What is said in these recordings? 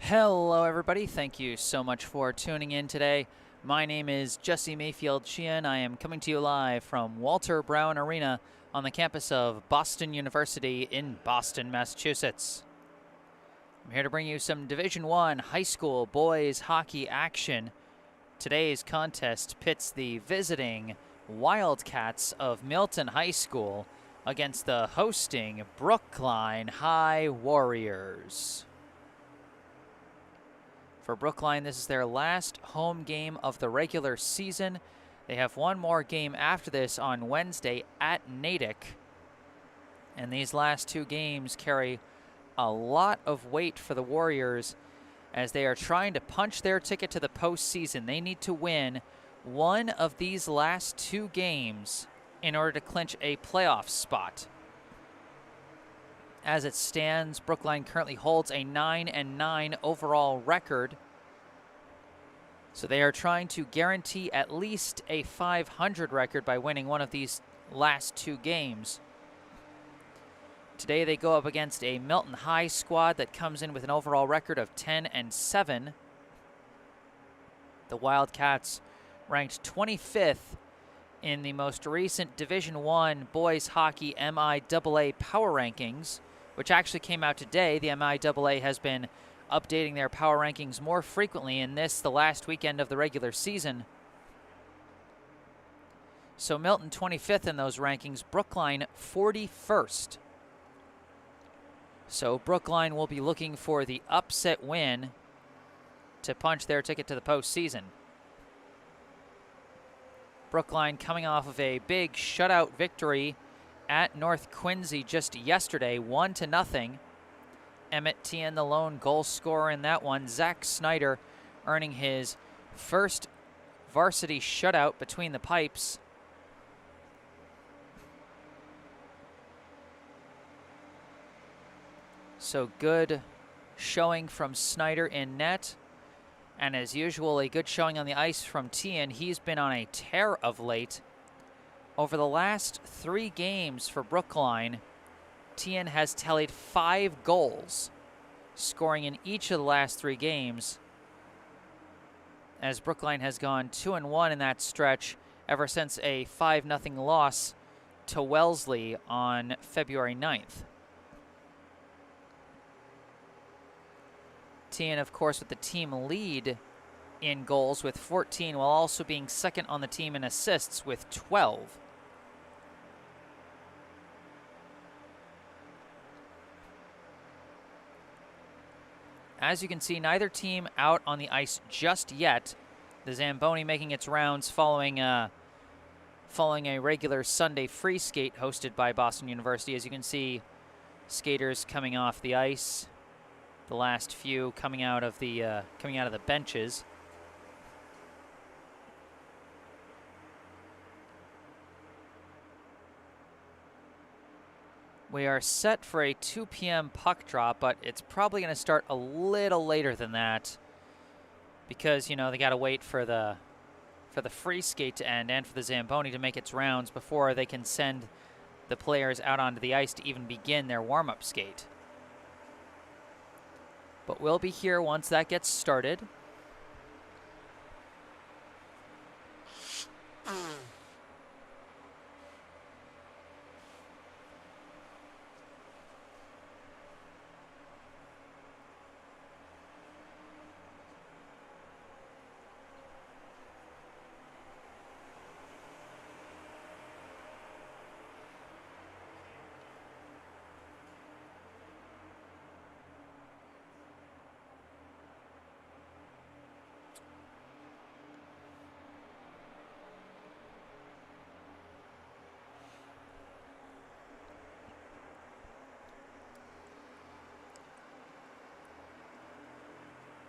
Hello everybody, thank you so much for tuning in today. My name is Jesse Mayfield-Sheehan. I am coming to you live from Walter Brown Arena on the campus of Boston University in Boston, Massachusetts. I'm here to bring you some Division I high school boys hockey action. Today's contest pits the visiting Wildcats of Milton High School against the hosting Brookline High Warriors. For Brookline, this is their last home game of the regular season. They have one more game after this on Wednesday at Natick. And these last two games carry a lot of weight for the Warriors as they are trying to punch their ticket to the postseason. They need to win one of these last two games in order to clinch a playoff spot. As it stands, Brookline currently holds a 9-9 overall record. So they are trying to guarantee at least a 500 record by winning one of these last two games. Today they go up against a Milton High squad that comes in with an overall record of 10-7. The Wildcats ranked 25th in the most recent Division I boys hockey MIAA power rankings, which actually came out today. The MIAA has been updating their power rankings more frequently in this, the last weekend of the regular season. So Milton 25th in those rankings, Brookline 41st. So Brookline will be looking for the upset win to punch their ticket to the postseason. Brookline coming off of a big shutout victory at North Quincy just yesterday, 1-0. Emmett Tien, the lone goal scorer in that one. Zach Snyder earning his first varsity shutout between the pipes. So good showing from Snyder in net. And as usual, a good showing on the ice from Tien. He's been on a tear of late. Over the last 3 games for Brookline, Tien has tallied 5 goals, scoring in each of the last 3 games, as Brookline has gone 2-1 in that stretch ever since a 5-0 loss to Wellesley on February 9th. Tien, of course, with the team lead in goals with 14, while also being second on the team in assists with 12. As you can see, neither team out on the ice just yet. The Zamboni making its rounds following a regular Sunday free skate hosted by Boston University. As you can see, skaters coming off the ice. The last few coming out of the benches. We are set for a 2 p.m. puck drop, but it's probably going to start a little later than that because, you know, they got to wait for the free skate to end and for the Zamboni to make its rounds before they can send the players out onto the ice to even begin their warm-up skate. But we'll be here once that gets started.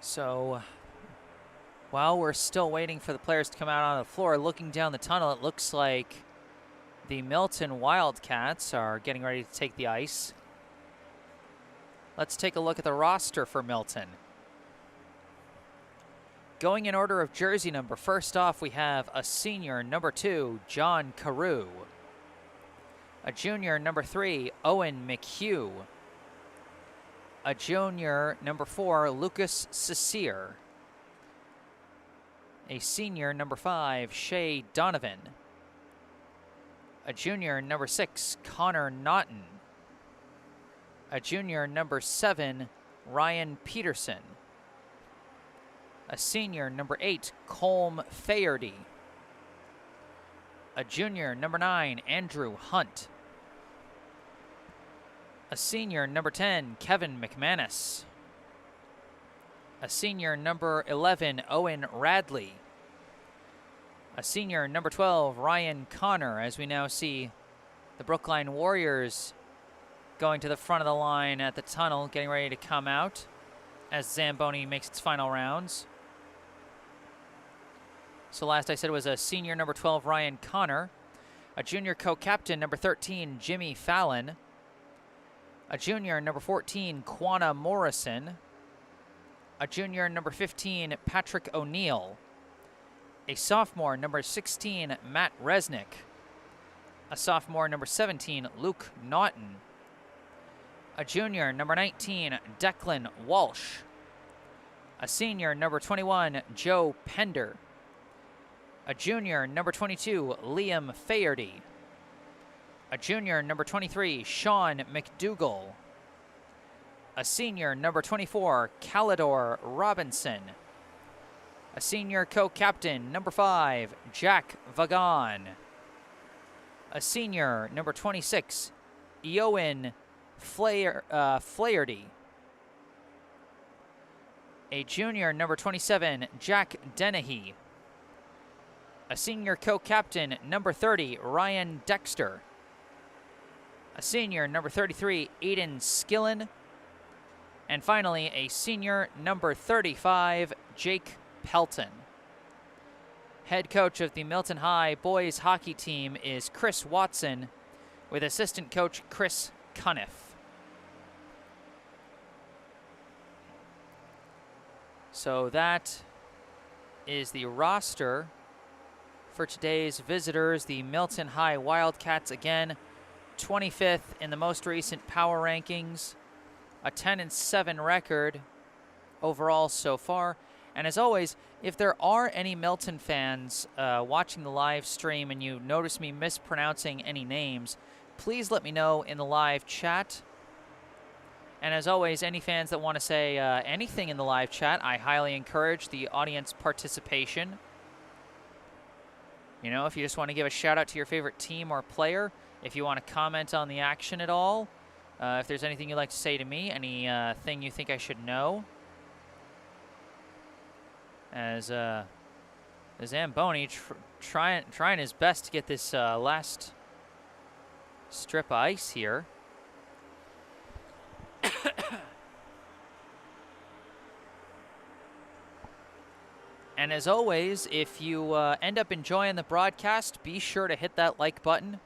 So while we're still waiting for the players to come out on the floor, looking down the tunnel, it looks like the Milton Wildcats are getting ready to take the ice. Let's take a look at the roster for Milton. Going in order of jersey number, first off we have a senior, number 2, John Carew. A junior, number 3, Owen McHugh. A junior, number 4, Lucas Cecere. A senior, number 5, Shay Donovan. A junior, number 6, Connor Naughton. A junior, number 7, Ryan Peterson. A senior, number 8, Colm Faherty. A junior, number 9, Andrew Hunt. A senior, number 10, Kevin McManus. A senior, number 11, Owen Radley. A senior, number 12, Ryan Connor, as we now see the Brookline Warriors going to the front of the line at the tunnel, getting ready to come out as Zamboni makes its final rounds. So last I said was a senior, number 12, Ryan Connor. A junior co-captain, number 13, Jimmy Fallon. A junior, number 14, Quanah Morrison. A junior, number 15, Patrick O'Neill. A sophomore, number 16, Matt Resnick. A sophomore, number 17, Luke Naughton. A junior, number 19, Declan Walsh. A senior, number 21, Joe Pender. A junior, number 22, Liam Faherty. A junior, number 23, Sean McDougall. A senior, number 24, Calidor Robinson. A senior co-captain, number 5, Jack Vaughan. A senior, number 26, Eoin Flaherty. A junior, number 27, Jack Dennehy. A senior co-captain, number 30, Ryan Dexter. A senior, number 33, Aiden Skillen. And finally, a senior, number 35, Jake Pelton. Head coach of the Milton High boys hockey team is Chris Watson, with assistant coach Chris Cuniff. So that is the roster for today's visitors. The Milton High Wildcats, again, 25th in the most recent power rankings, a 10-7 record overall so far. And as always, if there are any Milton fans watching the live stream and you notice me mispronouncing any names, please let me know in the live chat. And as always, any fans that want to say anything in the live chat, I highly encourage the audience participation. You know, if you just want to give a shout out to your favorite team or player, if you want to comment on the action at all, if there's anything you'd like to say to me, anything you think I should know. As Zamboni trying his best to get this last strip of ice here. And as always, if you end up enjoying the broadcast, be sure to hit that like button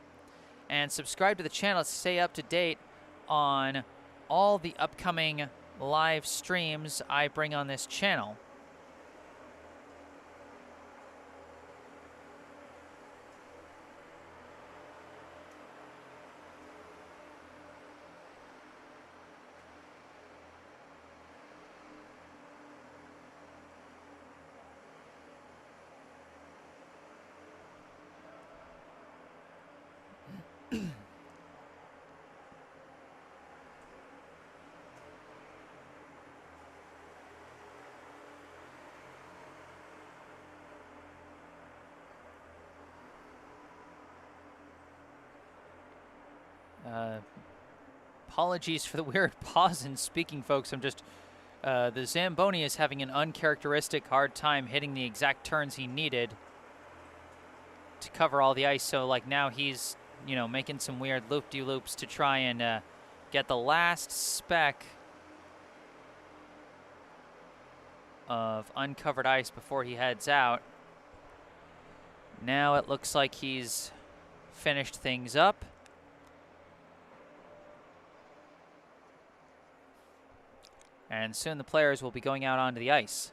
and subscribe to the channel to stay up to date on all the upcoming live streams I bring on this channel. Apologies for the weird pause in speaking, folks. I'm just, the Zamboni is having an uncharacteristic hard time hitting the exact turns he needed to cover all the ice. So, like, now he's, you know, making some weird loop-de-loops to try and get the last speck of uncovered ice before he heads out. Now it looks like he's finished things up. And soon the players will be going out onto the ice.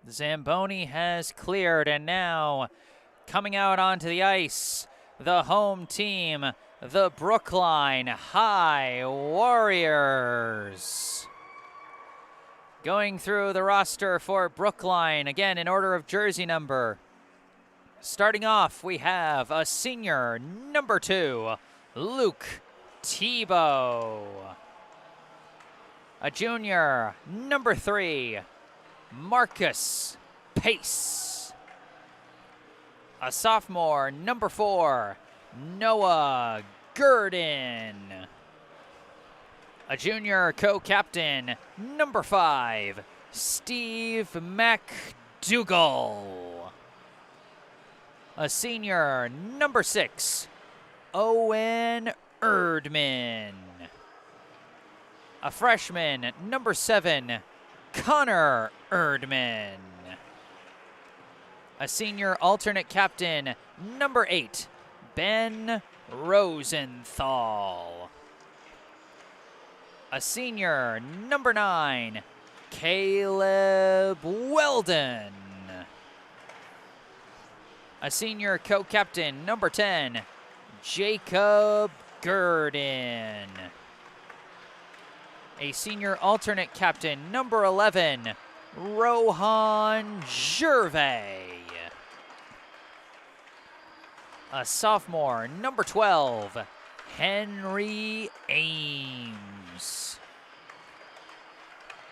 Zamboni has cleared, and now coming out onto the ice, the home team, the Brookline High Warriors. Going through the roster for Brookline, again in order of jersey number. Starting off, we have a senior, number 2, Luke Tebow. A junior, number 3, Marcus Pace. A sophomore, number 4, Noah Gurdon. A junior co-captain, number 5, Steve McDougall. A senior, number 6, Owen Erdman. A freshman, number 7, Connor Erdman. A senior alternate captain, number 8, Ben Rosenthal. A senior, number 9, Caleb Weldon. A senior co-captain, number 10, Jacob Gurdon. A senior alternate captain, number 11, Rohan Gervais. A sophomore, number 12, Henry Ames.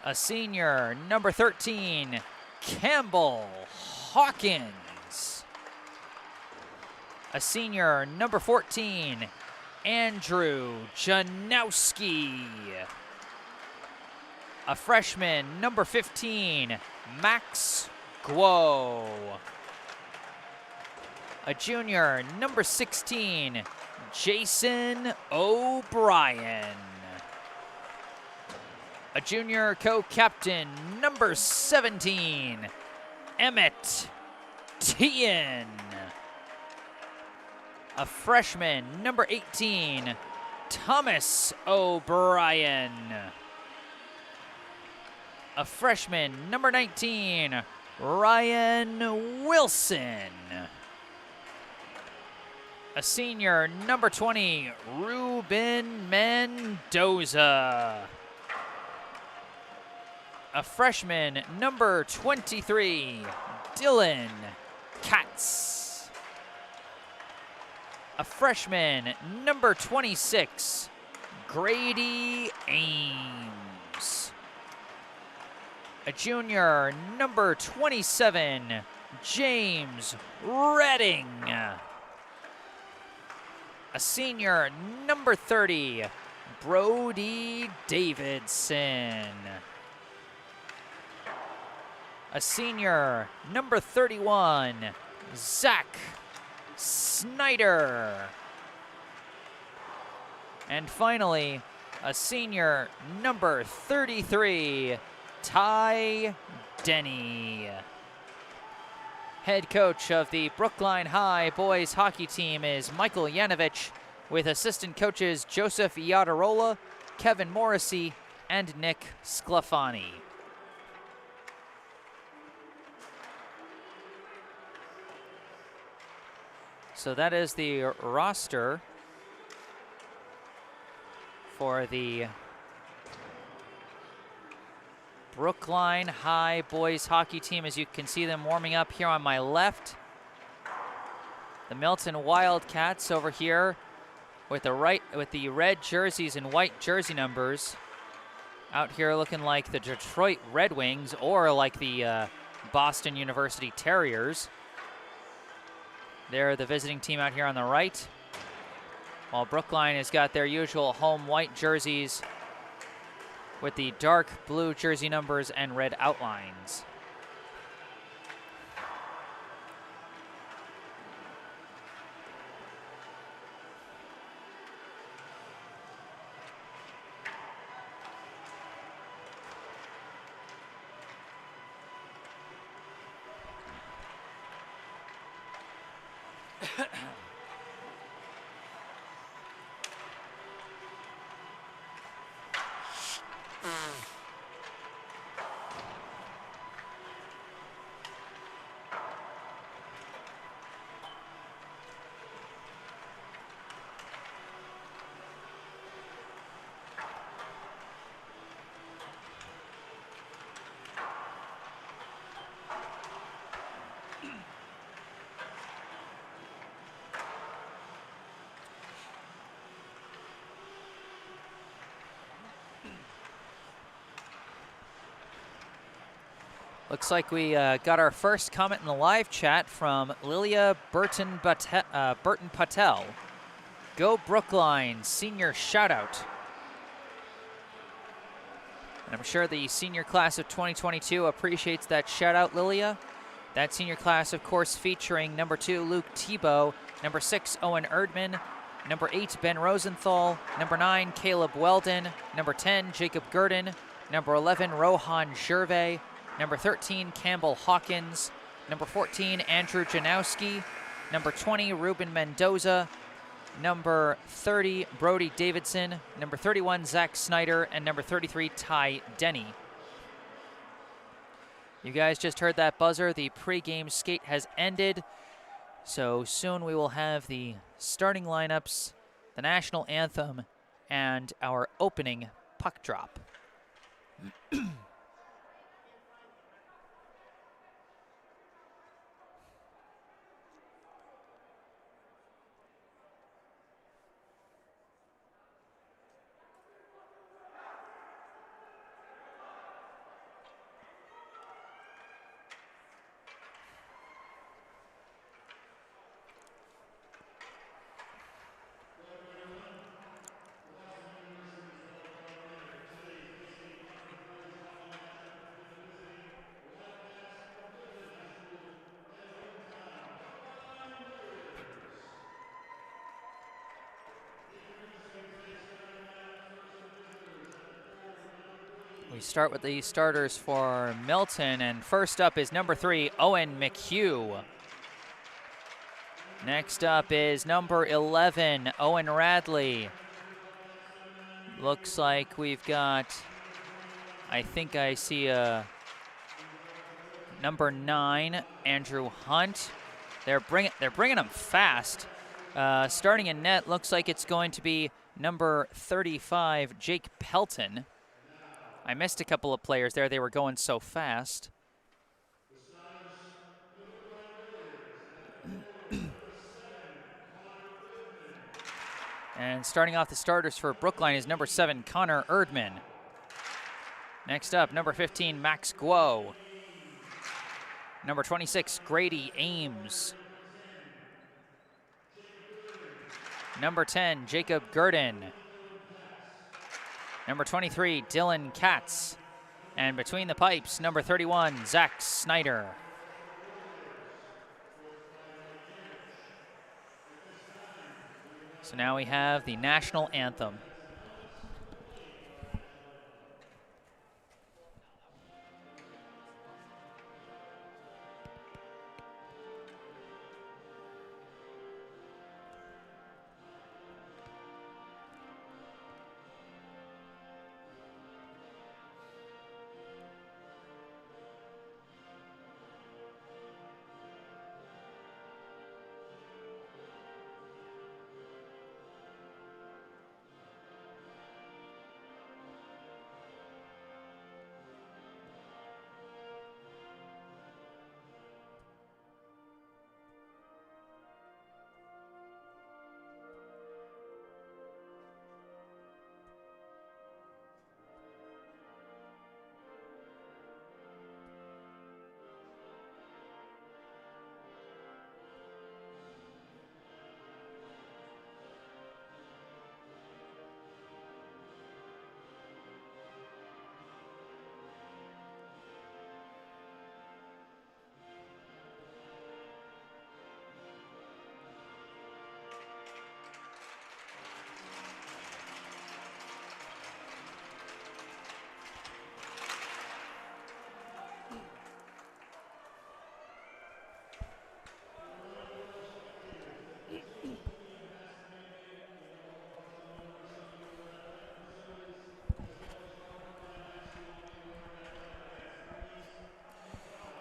A senior, number 13, Campbell Hawkins. A senior, number 14, Andrew Janowski. A freshman, number 15, Max Guo. A junior, number 16, Jason O'Brien. A junior co-captain, number 17, Emmett Tien. A freshman, number 18, Thomas O'Brien. A freshman, number 19, Ryan Wilson. A senior, number 20, Ruben Mendoza. A freshman, number 23, Dylan Katz. A freshman, number 26, Grady Ames. A junior, number 27, James Redding. A senior, number 30, Brody Davidson. A senior, number 31, Zach Snyder. And finally, a senior, number 33, Ty Denny. Head coach of the Brookline High boys hockey team is Michael Yanovich, with assistant coaches Joseph Iadarola, Kevin Morrissey, and Nick Sclafani. So that is the roster for the Brookline High boys hockey team, as you can see them warming up here on my left. The Milton Wildcats over here with the red jerseys and white jersey numbers. Out here looking like the Detroit Red Wings or like the Boston University Terriers. They're the visiting team out here on the right, while Brookline has got their usual home white jerseys with the dark blue jersey numbers and red outlines. Looks like we got our first comment in the live chat from Lilia Burton Patel. Go Brookline, senior shout out. And I'm sure the senior class of 2022 appreciates that shout out, Lilia. That senior class, of course, featuring number 2, Luke Tebow, number 6, Owen Erdman, number 8, Ben Rosenthal, number 9, Caleb Weldon, number 10, Jacob Gurdon, number 11, Rohan Gervais, number 13, Campbell Hawkins, number 14, Andrew Janowski, number 20, Ruben Mendoza, number 30, Brody Davidson, number 31, Zach Snyder, and number 33, Ty Denny. You guys just heard that buzzer. The pregame skate has ended. So soon we will have the starting lineups, the national anthem, and our opening puck drop. We start with the starters for Milton, and first up is number 3, Owen McHugh. Next up is number 11, Owen Radley. Looks like we've got, I think I see a number 9, Andrew Hunt. They're bringing them fast. Starting in net, looks like it's going to be number 35, Jake Pelton. I missed a couple of players there. They were going so fast. And starting off the starters for Brookline is number 7, Connor Erdman. Next up, number 15, Max Guo. Number 26, Grady Ames. Number 10, Jacob Gurdon. Number 23, Dylan Katz. And between the pipes, number 31, Zach Snyder. So now we have the national anthem.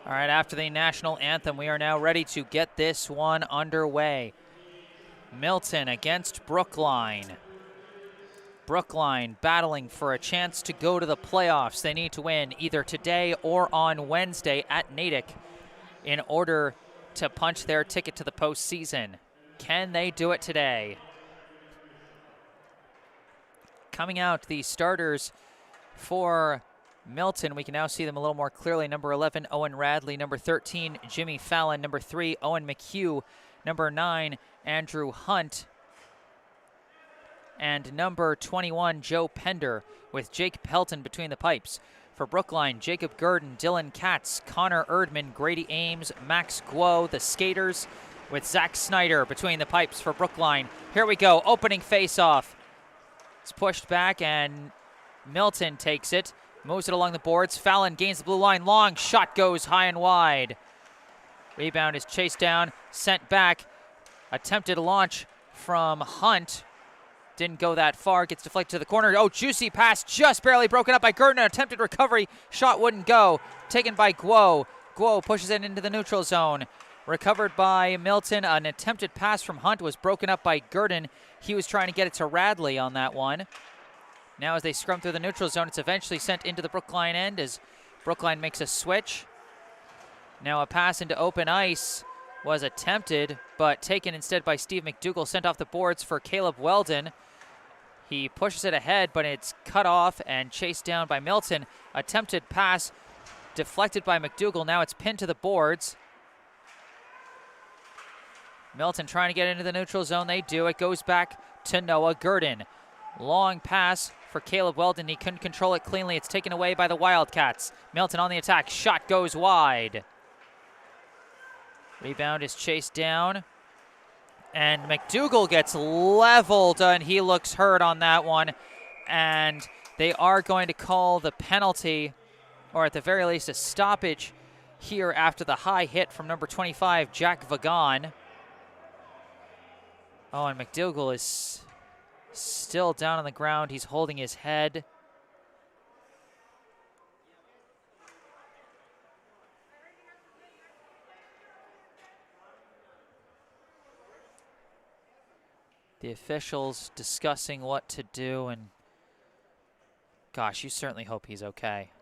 All right, after the national anthem, we are now ready to get this one underway. Milton against Brookline. Brookline battling for a chance to go to the playoffs. They need to win either today or on Wednesday at Natick in order to punch their ticket to the postseason. Can they do it today? Coming out, the starters for Milton, we can now see them a little more clearly. Number 11, Owen Radley. Number 13, Jimmy Fallon. Number 3, Owen McHugh. Number 9, Andrew Hunt. And number 21, Joe Pender, with Jake Pelton between the pipes. For Brookline, Jacob Gurdon, Dylan Katz, Connor Erdman, Grady Ames, Max Guo, the skaters, with Zach Snyder between the pipes for Brookline. Here we go, opening face-off. It's pushed back and Milton takes it, moves it along the boards. Fallon gains the blue line, long shot goes high and wide. Rebound is chased down, sent back. Attempted launch from Hunt. Didn't go that far, gets deflected to the corner. Oh, juicy pass, just barely broken up by Gurdon. Attempted recovery, shot wouldn't go. Taken by Guo. Guo pushes it into the neutral zone. Recovered by Milton. An attempted pass from Hunt was broken up by Gurdon. He was trying to get it to Radley on that one. Now as they scrum through the neutral zone, it's eventually sent into the Brookline end as Brookline makes a switch. Now a pass into open ice was attempted, but taken instead by Steve McDougall, sent off the boards for Caleb Weldon. He pushes it ahead, but it's cut off and chased down by Milton. Attempted pass deflected by McDougall. Now it's pinned to the boards. Milton trying to get into the neutral zone. They do. It goes back to Noah Gurdon. Long pass for Caleb Weldon. He couldn't control it cleanly. It's taken away by the Wildcats. Milton on the attack. Shot goes wide. Rebound is chased down. And McDougall gets leveled, and he looks hurt on that one. And they are going to call the penalty, or at the very least a stoppage here after the high hit from number 25, Jack Vaughan. Oh, and McDougall is still down on the ground. He's holding his head. The officials discussing what to do, and gosh, you certainly hope he's okay.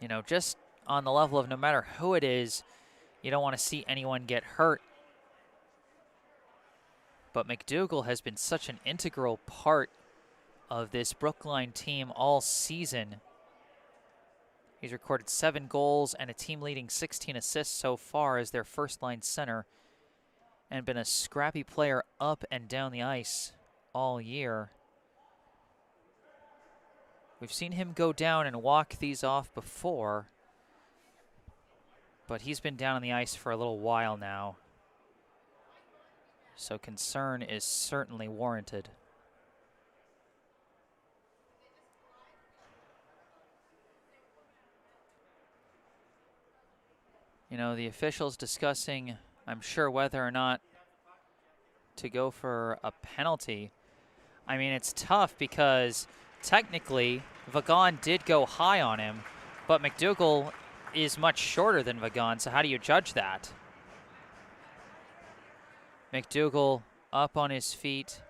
You know, just on the level of no matter who it is, you don't want to see anyone get hurt. But McDougall has been such an integral part of this Brookline team all season. He's recorded 7 goals and a team-leading 16 assists so far as their first-line center, and been a scrappy player up and down the ice all year. We've seen him go down and walk these off before, but he's been down on the ice for a little while now. So concern is certainly warranted. You know, the officials discussing, I'm sure, whether or not to go for a penalty. I mean, it's tough because technically Vaughan did go high on him, but McDougall is much shorter than Vaughan, so how do you judge that? McDougall up on his feet,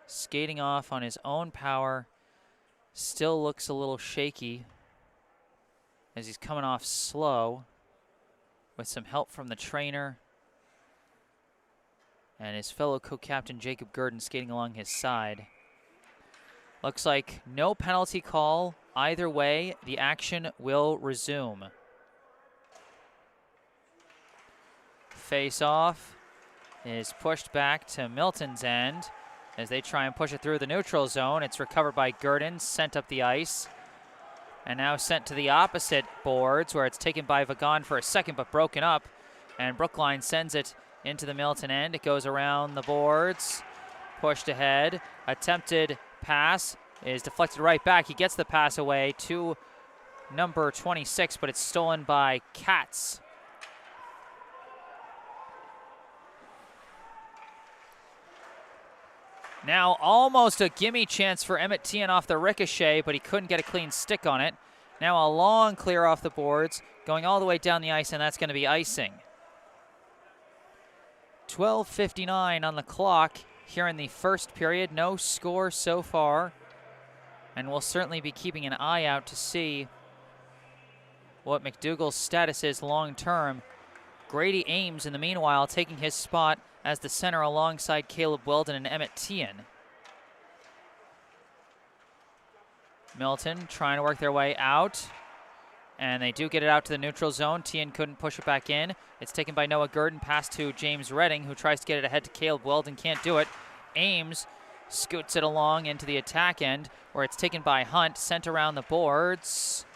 skating off on his own power, still looks a little shaky as he's coming off slow with some help from the trainer and his fellow co-captain Jacob Gurdon skating along his side. Looks like no penalty call either way. The action will resume. Face off is pushed back to Milton's end as they try and push it through the neutral zone. It's recovered by Gurdon, sent up the ice, and now sent to the opposite boards where it's taken by Vaughan for a second but broken up, and Brookline sends it into the Milton end. It goes around the boards, pushed ahead, attempted pass is deflected right back. He gets the pass away to number 26, but it's stolen by Katz. Now almost a gimme chance for Emmett Tian off the ricochet, but he couldn't get a clean stick on it. Now a long clear off the boards, going all the way down the ice, and that's going to be icing. 12:59 on the clock here in the first period. No score so far, and we'll certainly be keeping an eye out to see what McDougall's status is long term. Grady Ames, in the meanwhile, taking his spot as the center alongside Caleb Weldon and Emmett Tian. Milton trying to work their way out. And they do get it out to the neutral zone. Tien couldn't push it back in. It's taken by Noah Gurdon, pass to James Redding, who tries to get it ahead to Caleb Weldon, can't do it. Ames scoots it along into the attack end, where it's taken by Hunt, sent around the boards,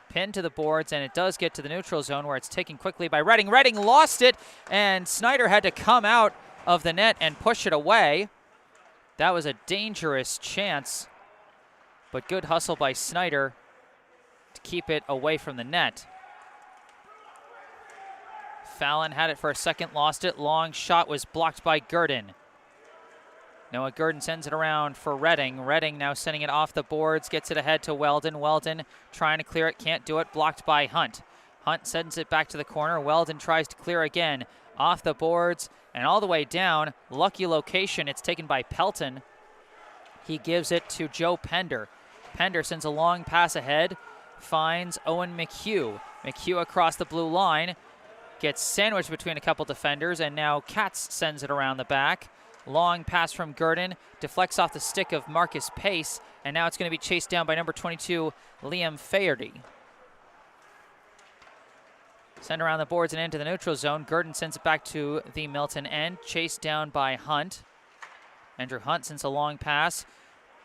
pinned to the boards, and it does get to the neutral zone, where it's taken quickly by Redding. Redding lost it, and Snyder had to come out of the net and push it away. That was a dangerous chance, but good hustle by Snyder to keep it away from the net. Fallon had it for a second, lost it. Long shot was blocked by Gurdon. Noah Gurdon sends it around for Redding. Redding now sending it off the boards, gets it ahead to Weldon. Weldon trying to clear it, can't do it, blocked by Hunt. Hunt sends it back to the corner. Weldon tries to clear again, off the boards and all the way down. Lucky location, it's taken by Pelton. He gives it to Joe Pender. Pender sends a long pass ahead, finds Owen McHugh. McHugh across the blue line, gets sandwiched between a couple defenders, and now Katz sends it around the back. Long pass from Gurdon, deflects off the stick of Marcus Pace, and now it's going to be chased down by number 22, Liam Faherty. Sent around the boards and into the neutral zone. Gurdon sends it back to the Milton end, chased down by Hunt. Andrew Hunt sends a long pass,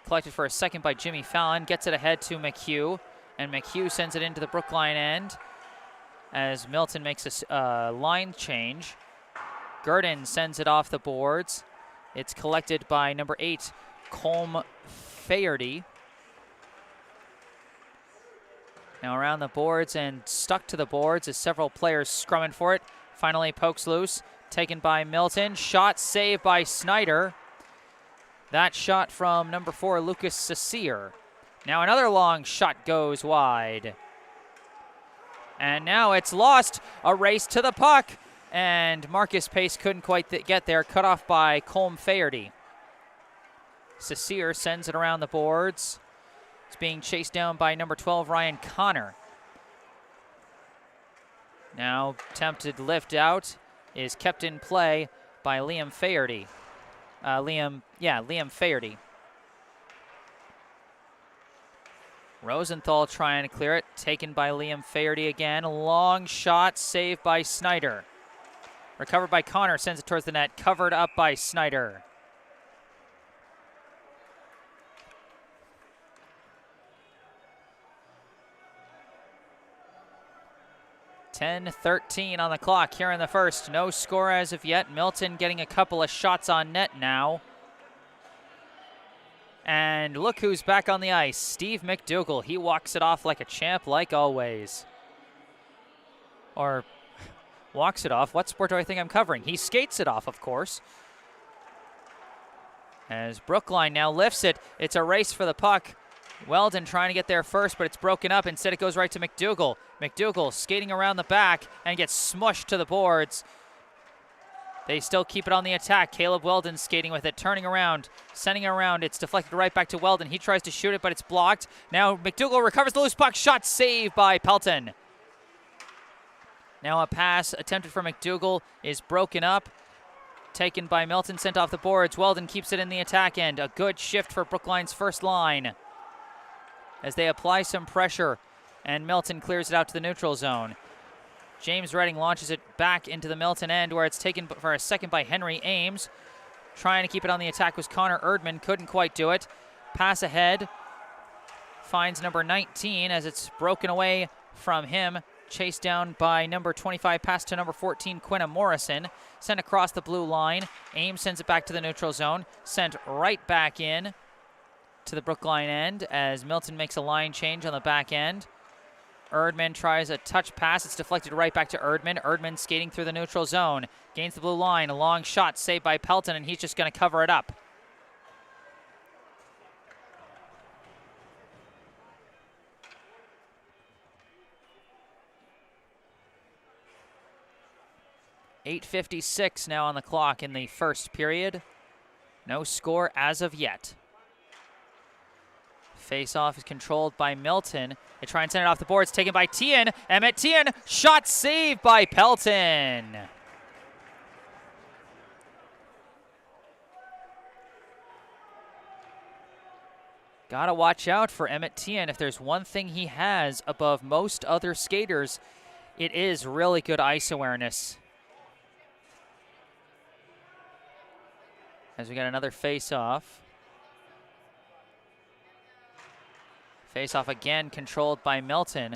collected for a second by Jimmy Fallon, gets it ahead to McHugh, and McHugh sends it into the Brookline end as Milton makes a line change. Gurdon sends it off the boards. It's collected by number 8, Colm Faherty. Now around the boards and stuck to the boards as several players scrumming for it. Finally pokes loose, taken by Milton. Shot saved by Snyder. That shot from number 4, Lucas Saucier. Now another long shot goes wide. And now it's lost. A race to the puck. And Marcus Pace couldn't quite get there, cut off by Colm Faherty. Saucier sends it around the boards. It's being chased down by number 12, Ryan Connor. Now attempted lift out is kept in play by Liam Faherty. Liam Faherty. Rosenthal trying to clear it, taken by Liam Faherty again. A long shot, saved by Snyder. Recovered by Connor, sends it towards the net, covered up by Snyder. .13 on the clock here in the first. No score as of yet. Milton getting a couple of shots on net now. And look who's back on the ice. Steve McDougall. He walks it off like a champ, like always. Or walks it off. What sport do I think I'm covering? He skates it off, of course. As Brookline now lifts it. It's a race for the puck. Weldon trying to get there first, but it's broken up. Instead, it goes right to McDougall. McDougall skating around the back and gets smushed to the boards. They still keep it on the attack. Caleb Weldon skating with it, turning around, sending it around. It's deflected right back to Weldon. He tries to shoot it, but it's blocked. Now McDougall recovers the loose puck. Shot saved by Pelton. Now a pass attempted for McDougall is broken up. Taken by Milton, sent off the boards. Weldon keeps it in the attack end. A good shift for Brookline's first line as they apply some pressure, and Milton clears it out to the neutral zone. James Redding launches it back into the Milton end, where it's taken for a second by Henry Ames. Trying to keep it on the attack was Connor Erdman, couldn't quite do it. Pass ahead, finds number 19 as it's broken away from him. Chased down by number 25, pass to number 14, Quinna Morrison. Sent across the blue line. Ames sends it back to the neutral zone. Sent right back in to the Brookline end as Milton makes a line change on the back end. Erdman tries a touch pass. It's deflected right back to Erdman. Erdman skating through the neutral zone. Gains the blue line. A long shot saved by Pelton, and he's just going to cover it up. .8:56 now on the clock in the first period. No score as of yet. Face-off is controlled by Milton. They try and send it off the boards, taken by Tien. Emmett Tien, shot saved by Pelton. Gotta watch out for Emmett Tien. If there's one thing he has above most other skaters, it is really good ice awareness. As we got another face-off. Face-off again, controlled by Milton.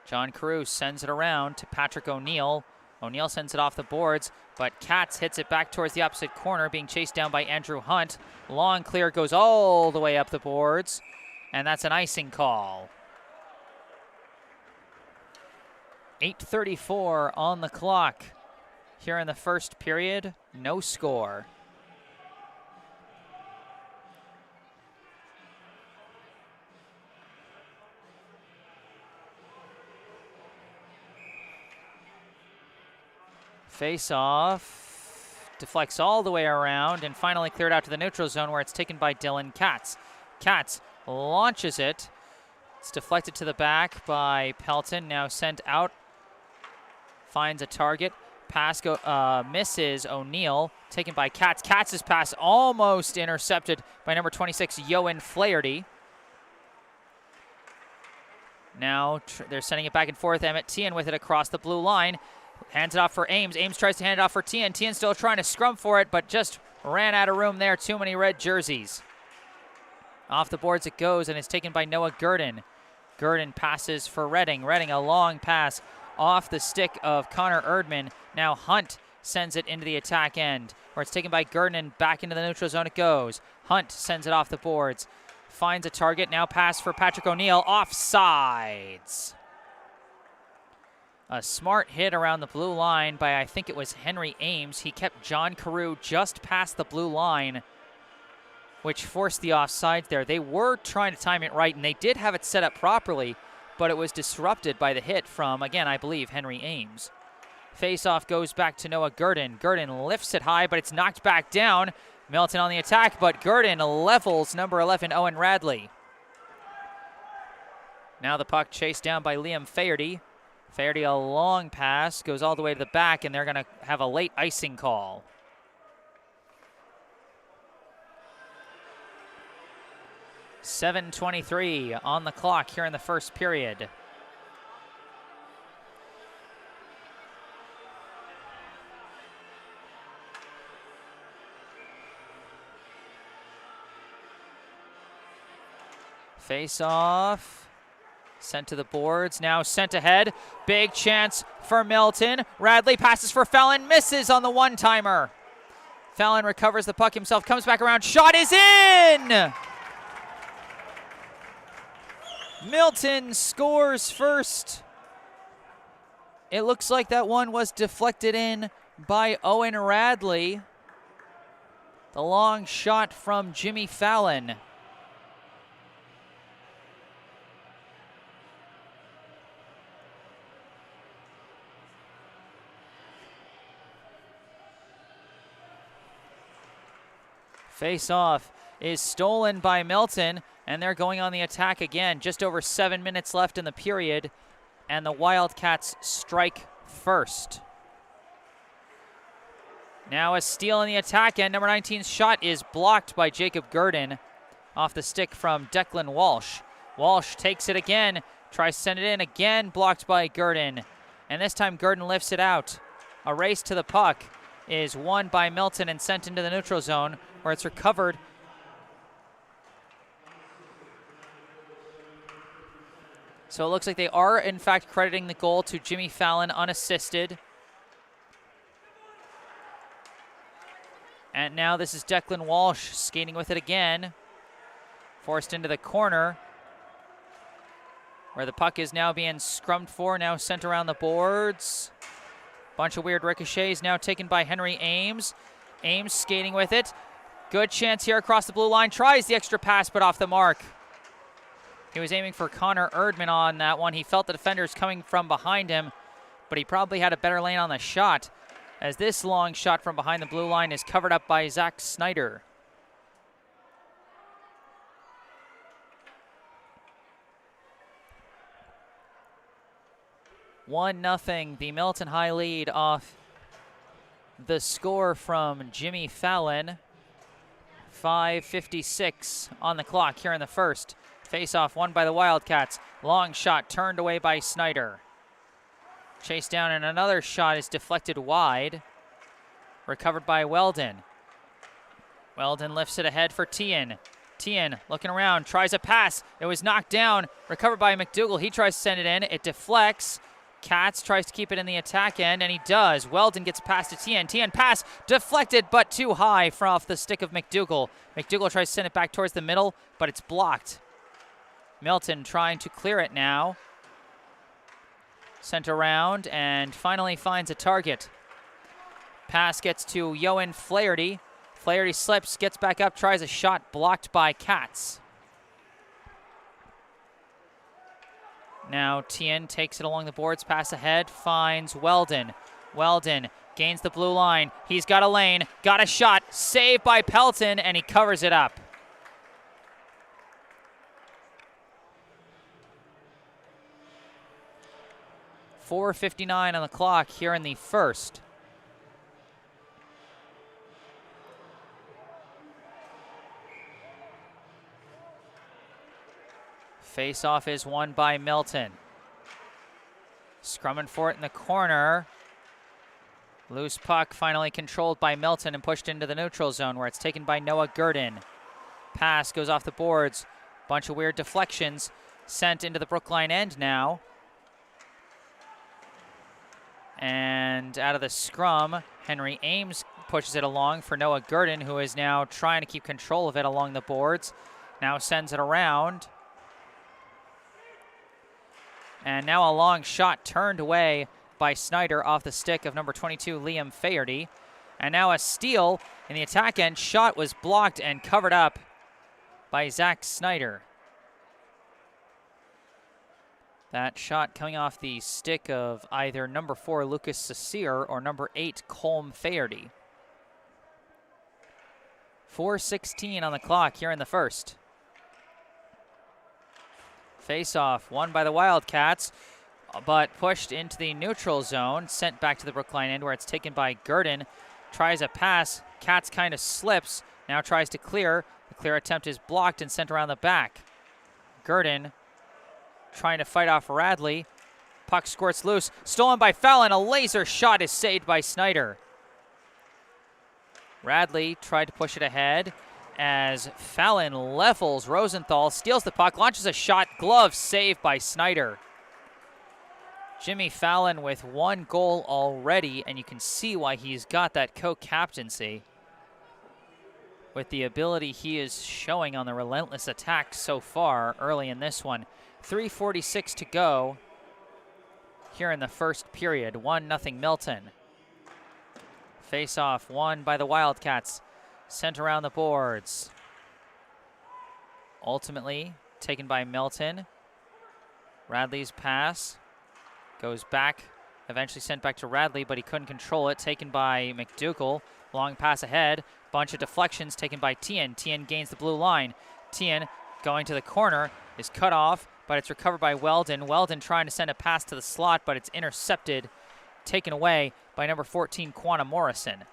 John Carew sends it around to Patrick O'Neill. O'Neill sends it off the boards, but Katz hits it back towards the opposite corner, being chased down by Andrew Hunt. Long clear goes all the way up the boards, and that's an icing call. 8:34 on the clock here in the first period. No score. Face-off, deflects all the way around and finally cleared out to the neutral zone where it's taken by Dylan Katz. Katz launches it. It's deflected to the back by Pelton, now sent out. Finds a target. Pass misses O'Neill, taken by Katz. Katz's pass almost intercepted by number 26, Yoan Flaherty. Now they're sending it back and forth. Emmett Tien with it across the blue line. Hands it off for Ames. Ames tries to hand it off for Tien. Tien still trying to scrum for it, but just ran out of room there. Too many red jerseys. Off the boards it goes, and it's taken by Noah Gurdon. Gurdon passes for Redding. Redding, a long pass off the stick of Connor Erdman. Now Hunt sends it into the attack end, where it's taken by Gurdon, and back into the neutral zone it goes. Hunt sends it off the boards. Finds a target. Now pass for Patrick O'Neill. Offsides. A smart hit around the blue line by, I think it was Henry Ames. He kept John Carew just past the blue line, which forced the offsides there. They were trying to time it right, and they did have it set up properly, but it was disrupted by the hit from, again, I believe, Henry Ames. Face-off goes back to Noah Gurdon. Gurdon lifts it high, but it's knocked back down. Milton on the attack, but Gurdon levels number 11, Owen Radley. Now the puck chased down by Liam Faherty. Faherty, a long pass, goes all the way to the back, and they're going to have a late icing call. .7:23 on the clock here in the first period. Face-off. Sent to the boards, now sent ahead. Big chance for Milton. Radley passes for Fallon, misses on the one-timer. Fallon recovers the puck himself, comes back around, shot is in! Milton scores first. It looks like that one was deflected in by Owen Radley. The long shot from Jimmy Fallon. Face-off is stolen by Milton, and they're going on the attack again. Just over 7 minutes left in the period, and the Wildcats strike first. Now a steal in the attack end. Number 19's shot is blocked by Jacob Gurdon off the stick from Declan Walsh. Walsh takes it again, tries to send it in again, blocked by Gurdon. And this time Gurdon lifts it out. A race to the puck is won by Milton and sent into the neutral zone, where it's recovered. So it looks like they are, in fact, crediting the goal to Jimmy Fallon unassisted. And now this is Declan Walsh skating with it again. Forced into the corner, where the puck is now being scrummed for, now sent around the boards. Bunch of weird ricochets now taken by Henry Ames. Ames skating with it. Good chance here across the blue line. Tries the extra pass, but off the mark. He was aiming for Connor Erdman on that one. He felt the defenders coming from behind him, but he probably had a better lane on the shot, as this long shot from behind the blue line is covered up by Zach Snyder. (1-0), the Milton High lead off the score from Jimmy Fallon. 5:56 on the clock here in the first. Face-off won by the Wildcats. Long shot turned away by Snyder. Chased down, and another shot is deflected wide. Recovered by Weldon. Weldon lifts it ahead for Tian. Tian looking around, tries a pass. It was knocked down. Recovered by McDougal. He tries to send it in. It deflects. Katz tries to keep it in the attack end, and he does. Weldon gets past to Tian. Tian pass deflected, but too high off the stick of McDougal. McDougal tries to send it back towards the middle, but it's blocked. Milton trying to clear it now. Sent around and finally finds a target. Pass gets to Yoan Flaherty. Flaherty slips, gets back up, tries a shot blocked by Katz. Now Tian takes it along the boards, pass ahead, finds Weldon. Weldon gains the blue line. He's got a lane, got a shot, saved by Pelton, and he covers it up. .4:59 on the clock here in the first. Face-off is won by Milton. Scrumming for it in the corner. Loose puck finally controlled by Milton and pushed into the neutral zone where it's taken by Noah Gurdon. Pass goes off the boards. Bunch of weird deflections sent into the Brookline end now. And out of the scrum, Henry Ames pushes it along for Noah Gurdon, who is now trying to keep control of it along the boards. Now sends it around. And now a long shot turned away by Snyder off the stick of number 22, Liam Flaherty. And now a steal in the attack end. Shot was blocked and covered up by Zach Snyder. That shot coming off the stick of either number 4, Lucas Saucier, or number 8, Colm Flaherty. 4:16 on the clock here in the first. Face-off won by the Wildcats, but pushed into the neutral zone, sent back to the Brookline end where it's taken by Gurdon. Tries a pass. Katz kind of slips, now tries to clear. The clear attempt is blocked and sent around the back. Gurdon trying to fight off Radley. Puck squirts loose. Stolen by Fallon. A laser shot is saved by Snyder. Radley tried to push it ahead as Fallon levels Rosenthal, steals the puck, launches a shot, glove saved by Snyder. Jimmy Fallon with 1 goal already, and you can see why he's got that co-captaincy with the ability he is showing on the relentless attack so far early in this one. 3:46 to go here in the first period. 1-0 Milton. Face-off won by the Wildcats. Sent around the boards. Ultimately taken by Milton. Radley's pass goes back, eventually sent back to Radley, but he couldn't control it. Taken by McDougal. Long pass ahead. Bunch of deflections taken by Tian. Tian gains the blue line. Tian going to the corner is cut off, but it's recovered by Weldon. Weldon trying to send a pass to the slot, but it's intercepted, taken away by number 14, Quanah Morrison.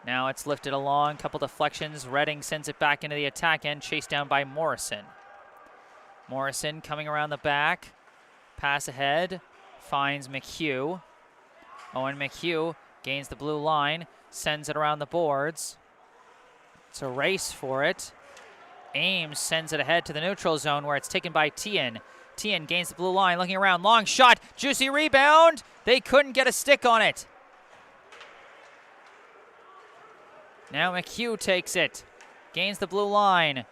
Now it's lifted along, couple deflections. Redding sends it back into the attack end, chased down by Morrison. Morrison coming around the back. Pass ahead, finds McHugh. Owen McHugh gains the blue line, sends it around the boards. It's a race for it. Ames sends it ahead to the neutral zone where it's taken by Tian. Tian gains the blue line, looking around, long shot, juicy rebound. They couldn't get a stick on it. Now McHugh takes it, gains the blue line,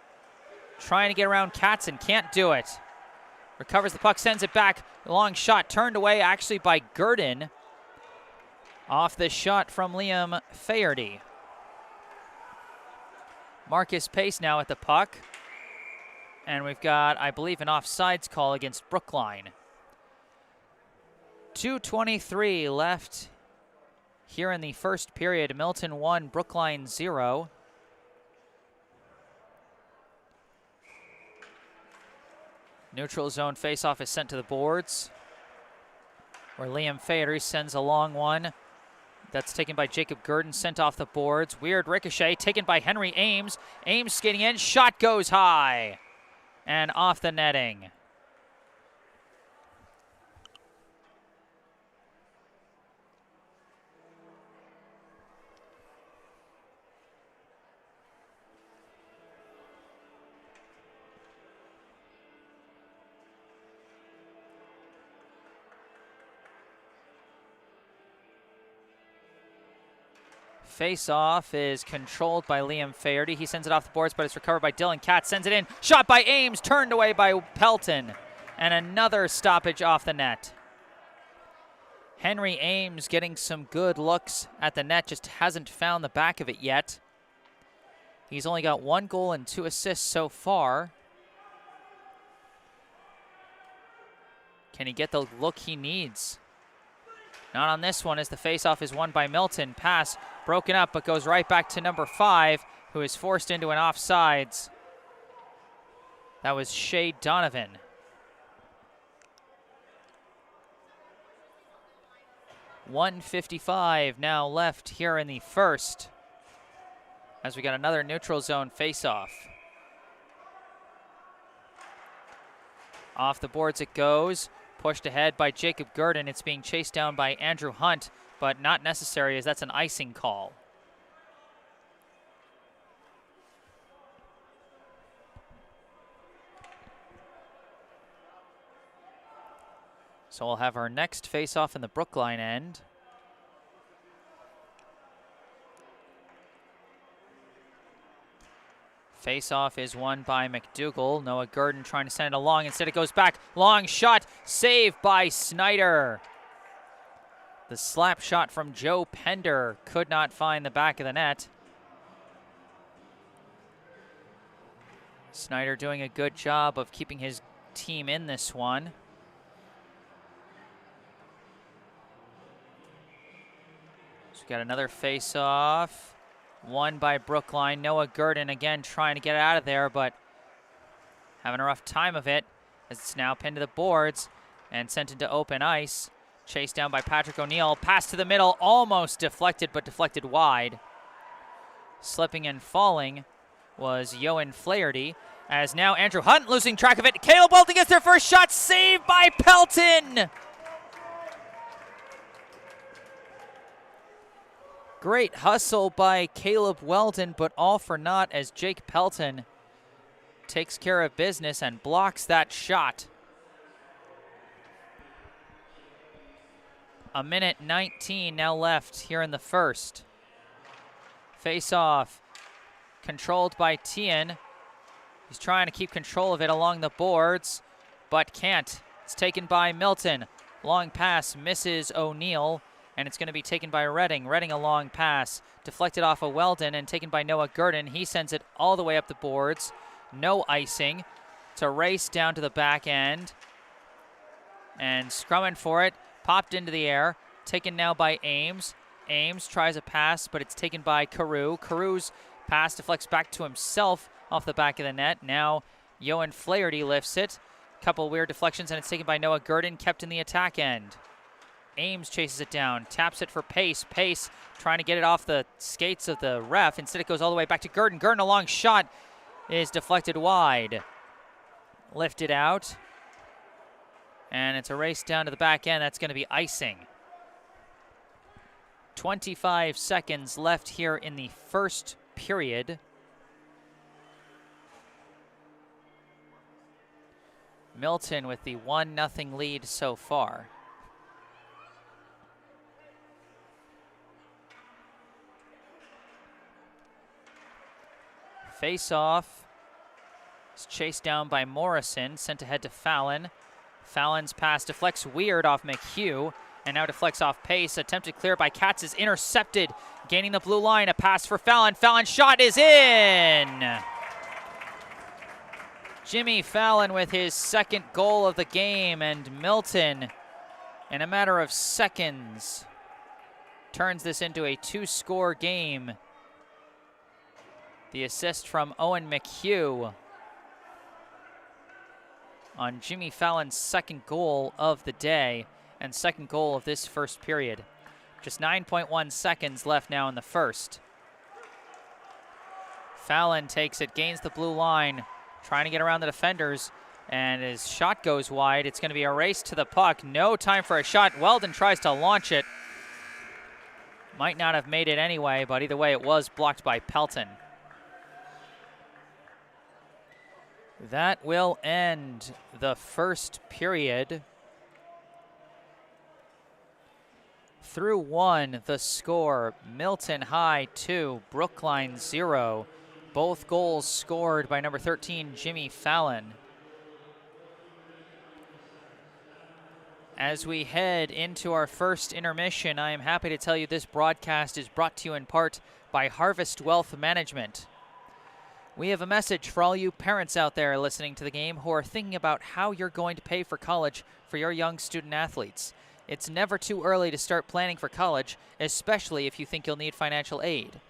trying to get around Katzen, can't do it. Recovers the puck, sends it back, long shot turned away actually by Gurdon off the shot from Liam Flaherty. Marcus Pace now at the puck, and we've got, I believe, an offsides call against Brookline. 2:23 left here in the first period. Milton 1, Brookline 0. Neutral zone faceoff is sent to the boards, where Liam Flaherty sends a long one That's taken by Jacob Gurdon, sent off the boards. Weird ricochet, taken by Henry Ames. Ames skating in, shot goes high and off the netting. Face-off is controlled by Liam Faherty. He sends it off the boards, but it's recovered by Dylan Katz. Sends it in. Shot by Ames, turned away by Pelton. And another stoppage off the net. Henry Ames getting some good looks at the net, just hasn't found the back of it yet. He's only got 1 goal and 2 assists so far. Can he get the look he needs? Not on this one, as the faceoff is won by Milton. Pass broken up, but goes right back to number 5, who is forced into an offsides. That was Shea Donovan. .155 now left here in the first, as we got another neutral zone faceoff. Off the boards it goes. Pushed ahead by Jacob Gurdon. It's being chased down by Andrew Hunt, but not necessary, as that's an icing call. So we'll have our next face-off in the Brookline end. Face-off is won by McDougall. Noah Gurdon trying to send it along. Instead it goes back. Long shot. Saved by Snyder. The slap shot from Joe Pender could not find the back of the net. Snyder doing a good job of keeping his team in this one. So we got another face-off. Won by Brookline. Noah Gurdon again trying to get out of there, but having a rough time of it, as it's now pinned to the boards and sent into open ice. Chased down by Patrick O'Neill. Pass to the middle, almost deflected, but deflected wide. Slipping and falling was Yoan Flaherty, as now Andrew Hunt losing track of it. Caleb Welton gets their first shot, saved by Pelton. Great hustle by Caleb Weldon, but all for naught, as Jake Pelton takes care of business and blocks that shot. 1:19 now left here in the first. Face-off controlled by Tien. He's trying to keep control of it along the boards, but can't. It's taken by Milton. Long pass misses O'Neill, and it's going to be taken by Redding. Redding a long pass, deflected off of Weldon and taken by Noah Gurdon. He sends it all the way up the boards. No icing. It's a race down to the back end. And scrumming for it, popped into the air. Taken now by Ames. Ames tries a pass, but it's taken by Carew. Carew's pass deflects back to himself off the back of the net. Now Yoan Flaherty lifts it. Couple weird deflections, and it's taken by Noah Gurdon, kept in the attack end. Ames chases it down, taps it for Pace. Pace trying to get it off the skates of the ref. Instead it goes all the way back to Gurdon. Gurdon, a long shot, is deflected wide. Lifted out. And it's a race down to the back end. That's going to be icing. 25 seconds left here in the first period. Milton with the 1-0 lead so far. Face-off is chased down by Morrison, sent ahead to Fallon. Fallon's pass deflects weird off McHugh, and now deflects off Pace. Attempted clear by Katz is intercepted, gaining the blue line. A pass for Fallon. Fallon's shot is in! Jimmy Fallon with his second goal of the game, and Milton, in a matter of seconds, turns this into a 2-score game. The assist from Owen McHugh on Jimmy Fallon's second goal of the day and second goal of this first period. Just 9.1 seconds left now in the first. Fallon takes it, gains the blue line, trying to get around the defenders, and his shot goes wide. It's going to be a race to the puck. No time for a shot. Weldon tries to launch it. Might not have made it anyway, but either way, it was blocked by Pelton. That will end the first period. Through one, the score, Milton High 2, Brookline 0. Both goals scored by number 13, Jimmy Fallon. As we head into our first intermission, I am happy to tell you this broadcast is brought to you in part by Harvest Wealth Management. We have a message for all you parents out there listening to the game who are thinking about how you're going to pay for college for your young student athletes. It's never too early to start planning for college, especially if you think you'll need financial aid.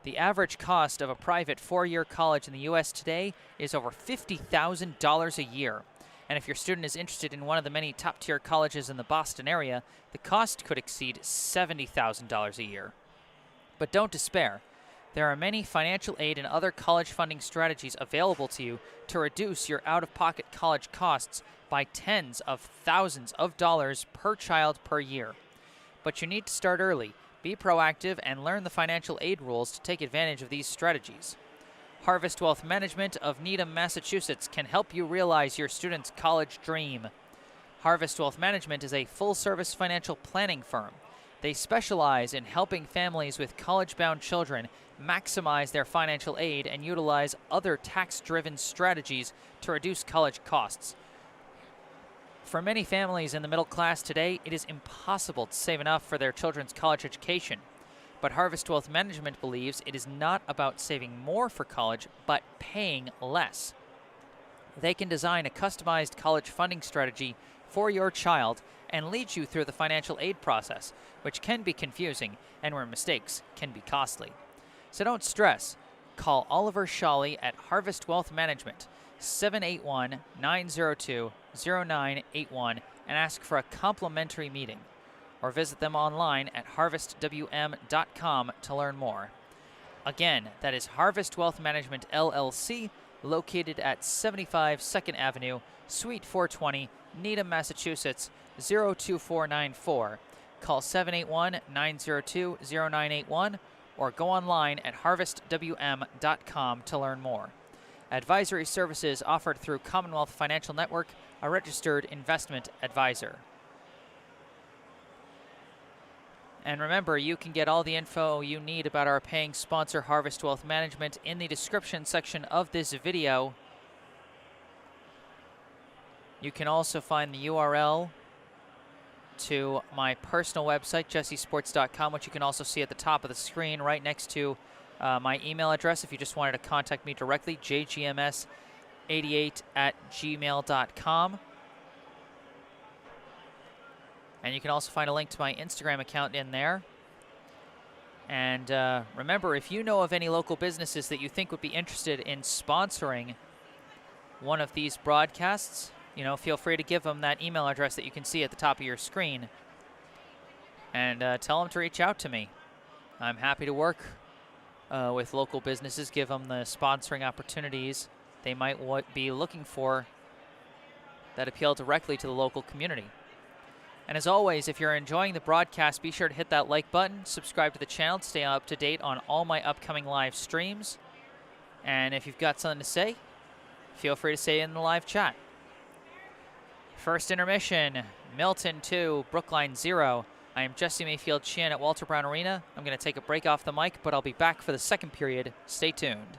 The average cost of a private 4-year college in the U.S. today is over $50,000 a year. And if your student is interested in one of the many top-tier colleges in the Boston area, the cost could exceed $70,000 a year. But don't despair. There are many financial aid and other college funding strategies available to you to reduce your out-of-pocket college costs by tens of thousands of dollars per child per year. But you need to start early, be proactive, and learn the financial aid rules to take advantage of these strategies. Harvest Wealth Management of Needham, Massachusetts can help you realize your student's college dream. Harvest Wealth Management is a full-service financial planning firm. They specialize in helping families with college-bound children maximize their financial aid and utilize other tax-driven strategies to reduce college costs. For many families in the middle class today, it is impossible to save enough for their children's college education. But Harvest Wealth Management believes it is not about saving more for college, but paying less. They can design a customized college funding strategy for your child and lead you through the financial aid process, which can be confusing and where mistakes can be costly. So don't stress. Call Oliver Shawley at Harvest Wealth Management, 781-902-0981, and ask for a complimentary meeting. Or visit them online at harvestwm.com to learn more. Again, that is Harvest Wealth Management, LLC, located at 75 2nd Avenue, Suite 420, Needham, Massachusetts, 02494. Call 781-902-0981 or go online at harvestwm.com to learn more. Advisory services offered through Commonwealth Financial Network, a registered investment advisor. And remember, you can get all the info you need about our paying sponsor, Harvest Wealth Management, in the description section of this video. You can also find the URL to my personal website, jessesports.com, which you can also see at the top of the screen right next to my email address if you just wanted to contact me directly, jgms88@gmail.com. And you can also find a link to my Instagram account in there. And remember, if you know of any local businesses that you think would be interested in sponsoring one of these broadcasts, feel free to give them that email address that you can see at the top of your screen. And tell them to reach out to me. I'm happy to work with local businesses, give them the sponsoring opportunities they might be looking for that appeal directly to the local community. And as always, if you're enjoying the broadcast, be sure to hit that like button, subscribe to the channel to stay up to date on all my upcoming live streams. And if you've got something to say, feel free to say it in the live chat. First intermission, Milton 2, Brookline 0. I am Jesse Mayfield-Sheehan at Walter Brown Arena. I'm going to take a break off the mic, but I'll be back for the second period. Stay tuned.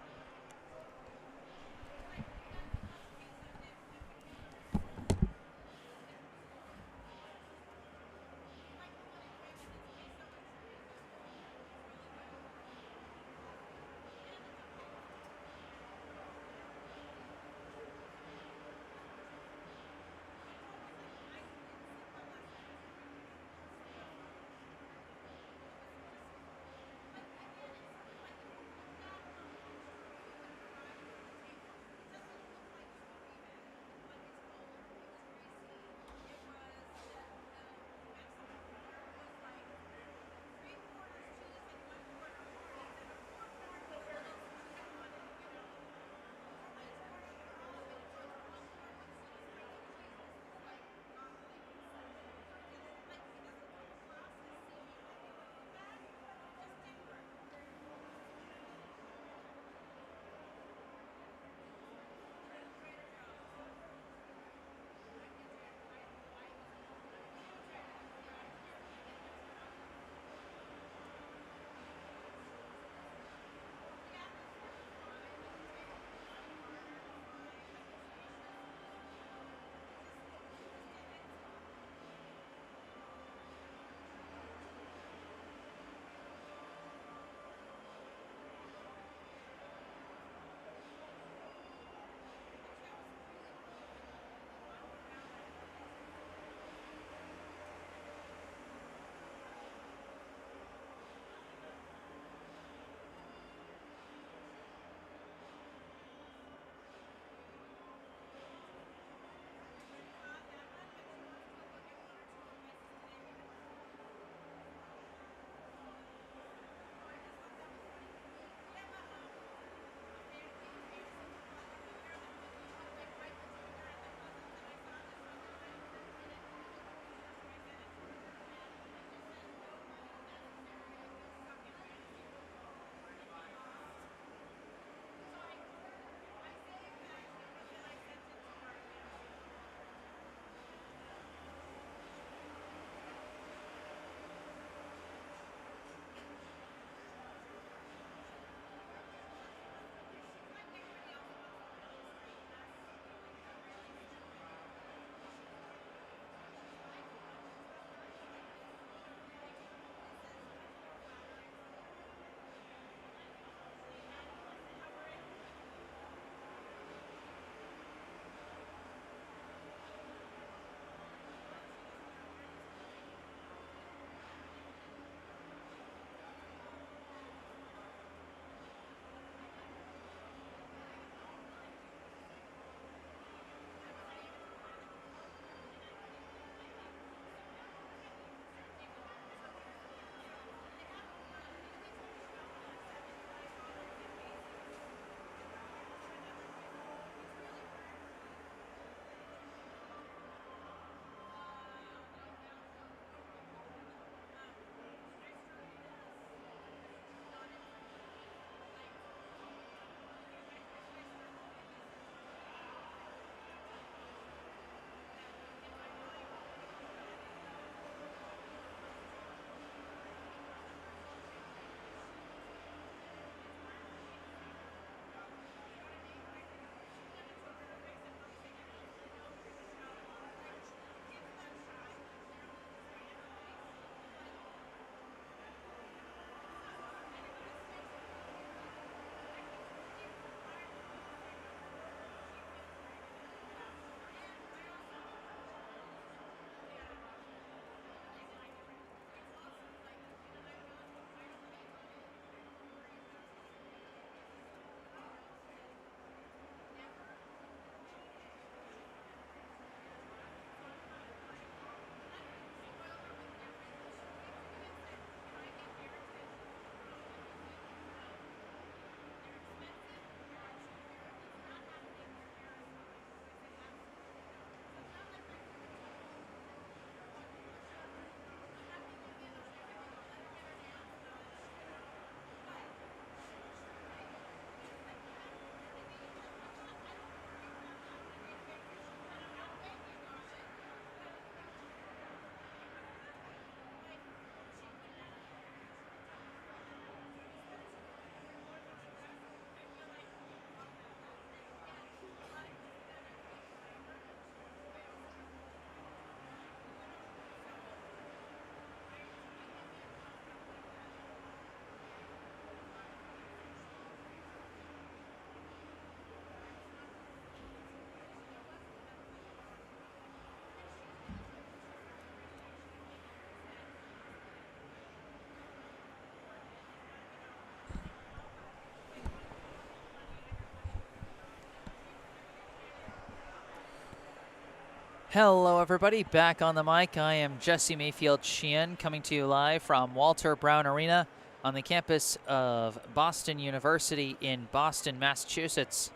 Hello everybody, back on the mic. I am Jesse Mayfield-Sheehan, coming to you live from Walter Brown Arena on the campus of Boston University in Boston, Massachusetts.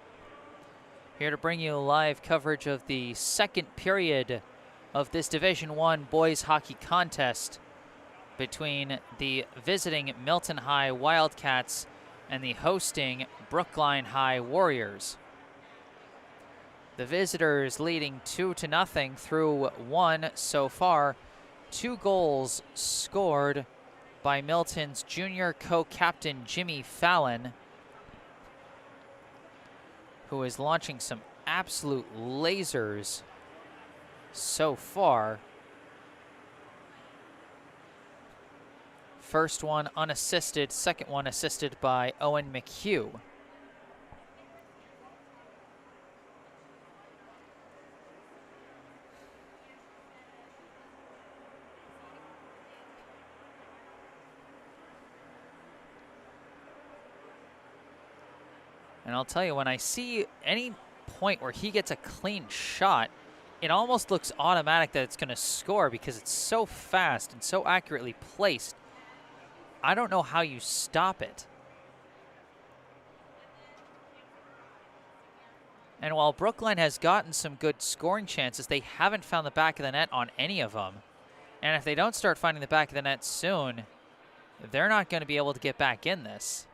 Here to bring you live coverage of the second period of this Division I boys hockey contest between the visiting Milton High Wildcats and the hosting Brookline High Warriors. The visitors leading 2-0 through one so far. 2 goals scored by Milton's junior co-captain Jimmy Fallon, who is launching some absolute lasers so far. First one unassisted, second one assisted by Owen McHugh. And I'll tell you, when I see any point where he gets a clean shot, it almost looks automatic that it's going to score because it's so fast and so accurately placed. I don't know how you stop it. And while Brookline has gotten some good scoring chances, they haven't found the back of the net on any of them. And if they don't start finding the back of the net soon, they're not going to be able to get back in this.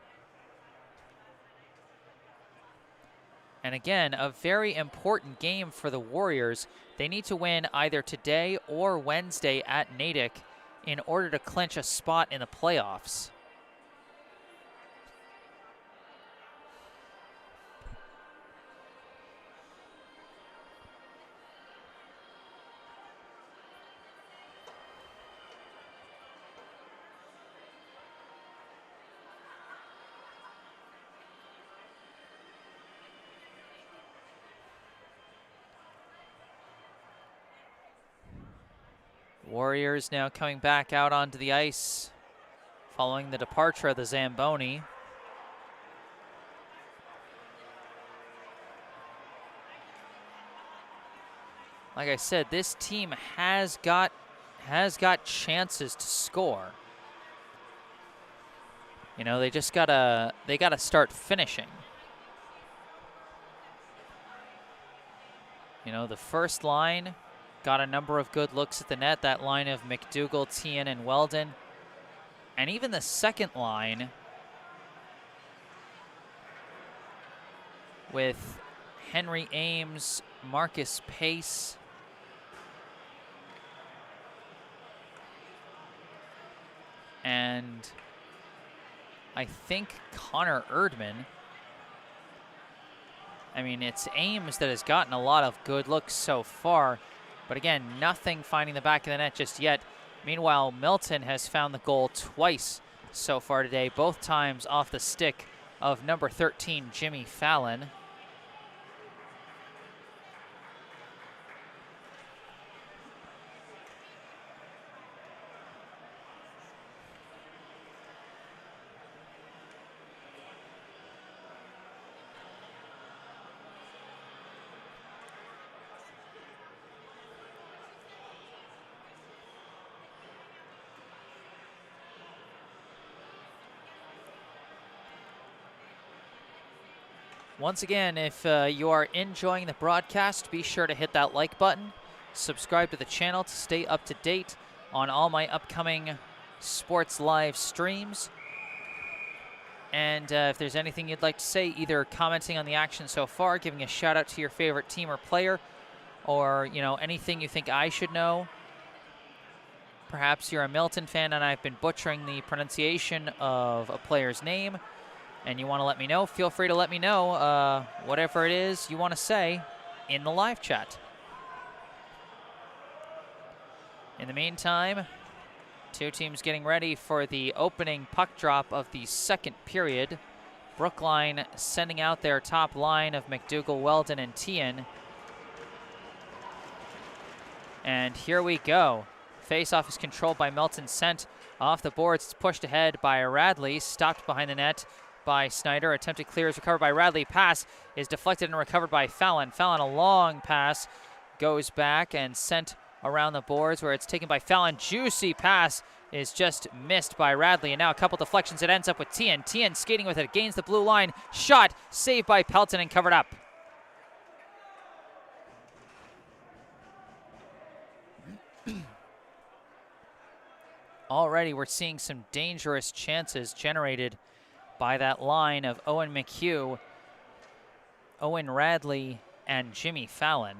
And again, a very important game for the Warriors. They need to win either today or Wednesday at Natick in order to clinch a spot in the playoffs. Warriors now coming back out onto the ice following the departure of the Zamboni. Like I said, this team has got chances to score. You know, they gotta start finishing. You know, the first line got a number of good looks at the net, that line of McDougall, Tien, and Weldon. And even the second line with Henry Ames, Marcus Pace, and I think Connor Erdman. I mean, it's Ames that has gotten a lot of good looks so far. But again, nothing finding the back of the net just yet. Meanwhile, Milton has found the goal twice so far today, both times off the stick of number 13, Jimmy Fallon. Once again, if you are enjoying the broadcast, be sure to hit that like button, subscribe to the channel to stay up to date on all my upcoming sports live streams. And if there's anything you'd like to say, either commenting on the action so far, giving a shout out to your favorite team or player, or, you know, anything you think I should know. Perhaps you're a Milton fan and I've been butchering the pronunciation of a player's name, and you want to let me know, feel free to let me know whatever it is you want to say in the live chat. In the meantime, two teams getting ready for the opening puck drop of the second period. Brookline sending out their top line of McDougall, Weldon, and Tien. And here we go. Face-off is controlled by Milton, sent off the boards. It's pushed ahead by Radley, stopped behind the net by Snyder. Attempted clear is recovered by Radley. Pass is deflected and recovered by Fallon. Fallon, a long pass, goes back and sent around the boards where it's taken by Fallon. Juicy pass is just missed by Radley, and now a couple deflections. It ends up with Tien. Tien skating with it, gains the blue line. Shot, saved by Pelton and covered up. Already we're seeing some dangerous chances generated by that line of Owen McHugh, Owen Radley, and Jimmy Fallon.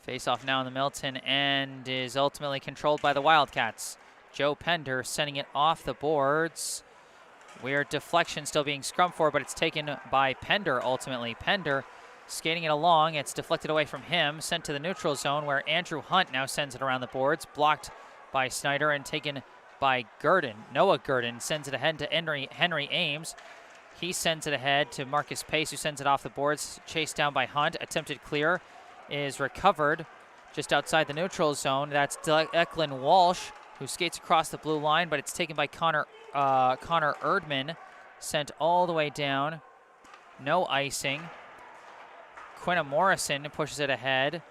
Face-off now in the Milton and is ultimately controlled by the Wildcats. Joe Pender sending it off the boards. Weird deflection still being scrummed for, but it's taken by Pender ultimately. Pender skating it along. It's deflected away from him, sent to the neutral zone where Andrew Hunt now sends it around the boards. Blocked by Snyder and taken by Gurdon. Noah Gurdon sends it ahead to Henry Ames. He sends it ahead to Marcus Pace, who sends it off the boards. Chased down by Hunt. Attempted clear is recovered just outside the neutral zone. That's Declan Walsh, who skates across the blue line, but it's taken by Connor Erdman. Sent all the way down. No icing. Quinna Morrison pushes it ahead.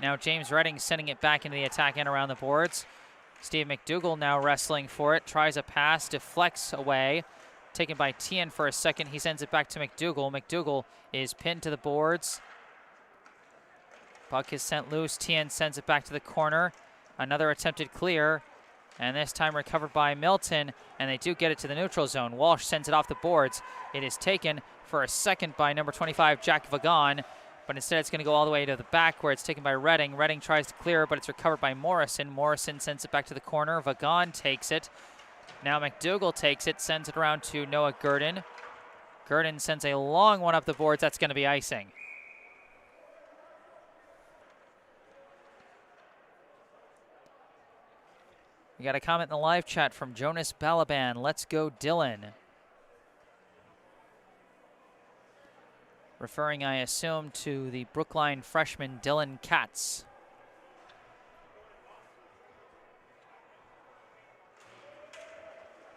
Now James Redding sending it back into the attack and around the boards. Steve McDougall now wrestling for it. Tries a pass, deflects away. Taken by Tien for a second. He sends it back to McDougall. McDougall is pinned to the boards. Puck is sent loose. Tien sends it back to the corner. Another attempted clear. And this time recovered by Milton. And they do get it to the neutral zone. Walsh sends it off the boards. It is taken for a second by number 25, Jack Vaughan. But instead it's going to go all the way to the back where it's taken by Redding. Redding tries to clear, but it's recovered by Morrison. Morrison sends it back to the corner. Vaughan takes it. Now McDougall takes it, sends it around to Noah Gurdon. Gurdon sends a long one up the boards. That's going to be icing. We got a comment in the live chat from Jonas Balaban. Let's go, Dylan. Referring, I assume, to the Brookline freshman Dylan Katz.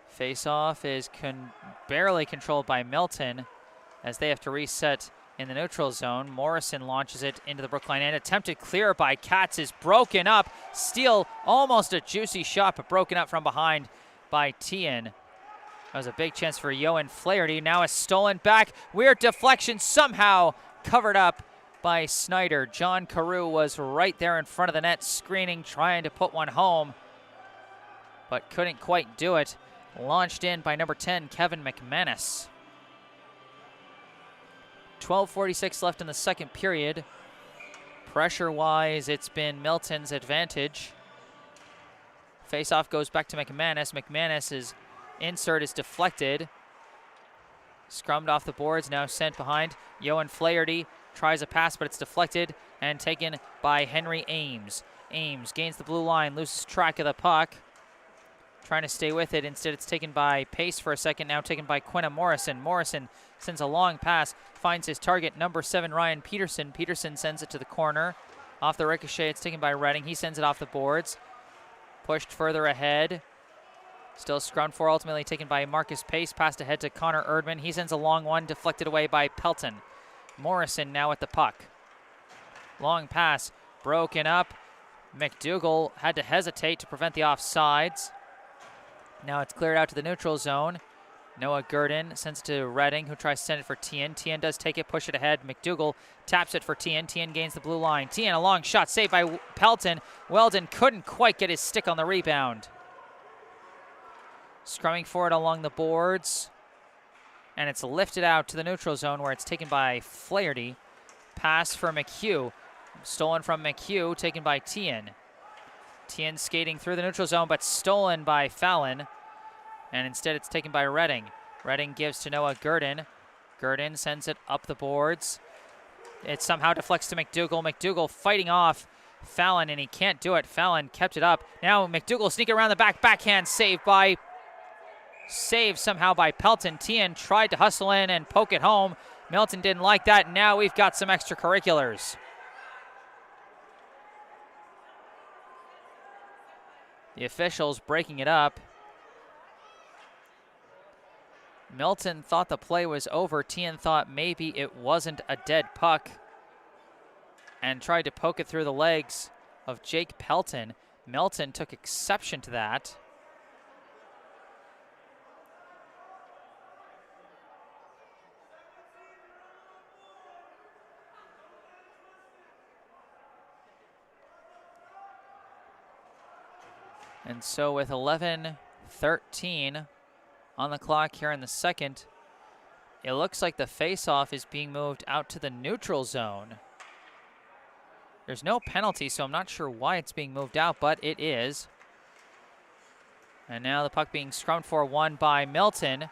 Face-off is barely controlled by Milton as they have to reset in the neutral zone. Morrison launches it into the Brookline end. Attempted clear by Katz is broken up. Steal, almost a juicy shot, but broken up from behind by Tien. That was a big chance for Yoan Flaherty. Now a stolen back. Weird deflection somehow covered up by Snyder. John Carew was right there in front of the net screening, trying to put one home, but couldn't quite do it. Launched in by number 10, Kevin McManus. 12:46 left in the second period. Pressure-wise, it's been Milton's advantage. Face-off goes back to McManus. McManus's insert is deflected. Scrummed off the boards, now sent behind. Yoan Flaherty tries a pass, but it's deflected and taken by Henry Ames. Ames gains the blue line, loses track of the puck. Trying to stay with it. Instead, it's taken by Pace for a second, now taken by Quinna Morrison. Morrison sends a long pass, finds his target, number 7, Ryan Peterson. Peterson sends it to the corner. Off the ricochet, it's taken by Redding. He sends it off the boards. Pushed further ahead. Still scrummed for, ultimately taken by Marcus Pace. Passed ahead to Connor Erdman. He sends a long one, deflected away by Pelton. Morrison now at the puck. Long pass, broken up. McDougall had to hesitate to prevent the offsides. Now it's cleared out to the neutral zone. Noah Gurdon sends it to Redding, who tries to send it for Tien. Tien does take it, push it ahead. McDougall taps it for Tien. Tien gains the blue line. Tien, a long shot saved by Pelton. Weldon couldn't quite get his stick on the rebound. Scrumming for it along the boards. And it's lifted out to the neutral zone where it's taken by Flaherty. Pass for McHugh. Stolen from McHugh, taken by Tien. Tien skating through the neutral zone, but stolen by Fallon. And instead it's taken by Redding. Redding gives to Noah Gurdon. Gurdon sends it up the boards. It somehow deflects to McDougall. McDougall fighting off Fallon, and he can't do it. Fallon kept it up. Now McDougall sneaking around the back. Backhand saved somehow by Pelton. Tien tried to hustle in and poke it home. Milton didn't like that. Now we've got some extracurriculars. The officials breaking it up. Milton thought the play was over. Tien thought maybe it wasn't a dead puck and tried to poke it through the legs of Jake Pelton. Milton took exception to that. And so with 11:13 on the clock here in the second, it looks like the faceoff is being moved out to the neutral zone. There's no penalty, so I'm not sure why it's being moved out, but it is. And now the puck being scrummed for, won by Milton.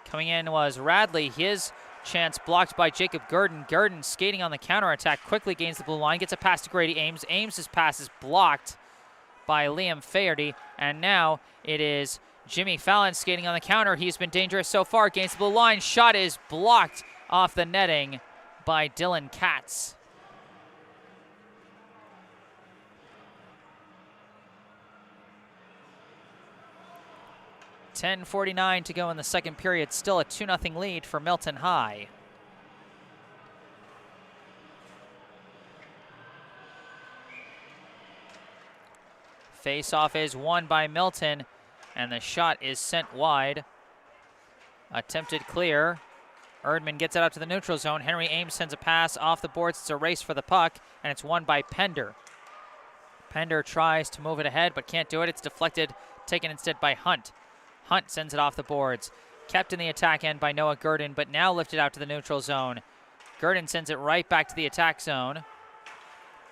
Coming in was Radley. His chance blocked by Jacob Gurdon. Gurdon skating on the counterattack, quickly gains the blue line, gets a pass to Grady Ames. Ames's pass is blocked by Liam Faherty, and now it is Jimmy Fallon skating on the counter. He's been dangerous so far, gains the blue line. Shot is blocked off the netting by Dylan Katz. .10:49 to go in the second period. Still a 2-0 lead for Milton High. Face-off is won by Milton, and the shot is sent wide. Attempted clear. Erdman gets it out to the neutral zone. Henry Ames sends a pass off the boards. It's a race for the puck, and it's won by Pender. Pender tries to move it ahead, but can't do it. It's deflected, taken instead by Hunt. Hunt sends it off the boards. Kept in the attack end by Noah Gurdon, but now lifted out to the neutral zone. Gurdon sends it right back to the attack zone.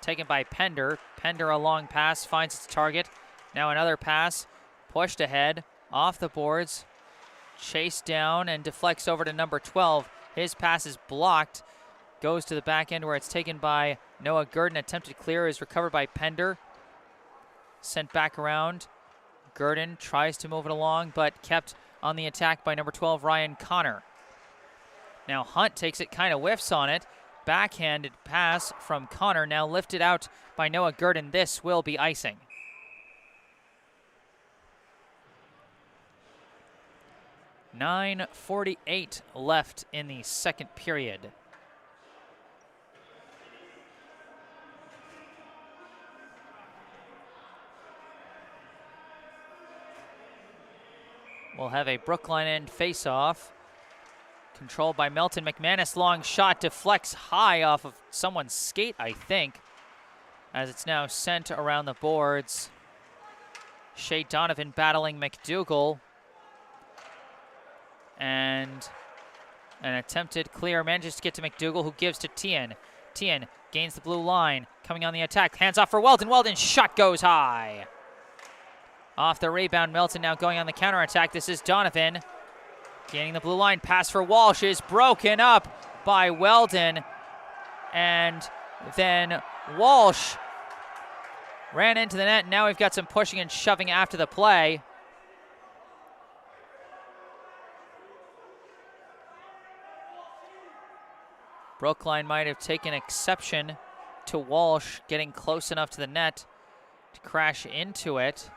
Taken by Pender. Pender, a long pass, finds its target. Now another pass, pushed ahead, off the boards, chased down and deflects over to number 12. His pass is blocked, goes to the back end where it's taken by Noah Gurdon. Attempted clear is recovered by Pender. Sent back around. Gurdon tries to move it along, but kept on the attack by number 12, Ryan Connor. Now Hunt takes it, kind of whiffs on it. Backhanded pass from Connor, now lifted out by Noah Gurdon. This will be icing. .9:48 left in the second period. We'll have a Brookline end face-off. Controlled by Milton. McManus, long shot, deflects high off of someone's skate, I think, as it's now sent around the boards. Shea Donovan battling McDougall. And an attempted clear manages to get to McDougall, who gives to Tien. Tien gains the blue line, coming on the attack. Hands off for Weldon. Weldon's shot goes high. Off the rebound, Milton now going on the counterattack. This is Donovan. Gaining the blue line, pass for Walsh is broken up by Weldon. And then Walsh ran into the net. Now we've got some pushing and shoving after the play. Brookline might have taken exception to Walsh getting close enough to the net to crash into it.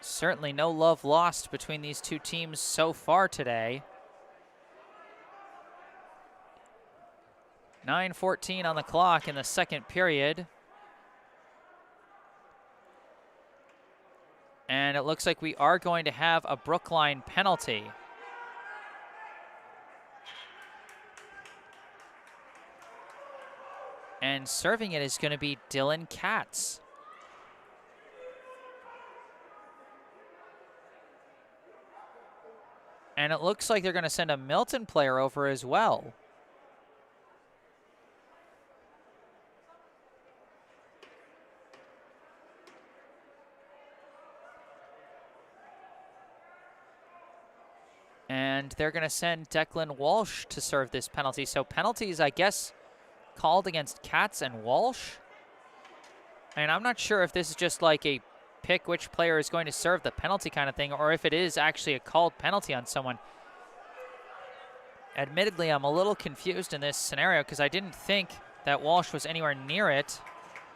Certainly no love lost between these two teams so far today. 9:14 on the clock in the second period. And it looks like we are going to have a Brookline penalty. And serving it is going to be Dylan Katz. And it looks like they're going to send a Milton player over as well. And they're going to send Declan Walsh to serve this penalty. So penalties, I guess, called against Katz and Walsh. And I'm not sure if this is just like a pick which player is going to serve the penalty kind of thing, or if it is actually a called penalty on someone. Admittedly, I'm a little confused in this scenario because I didn't think that Walsh was anywhere near it.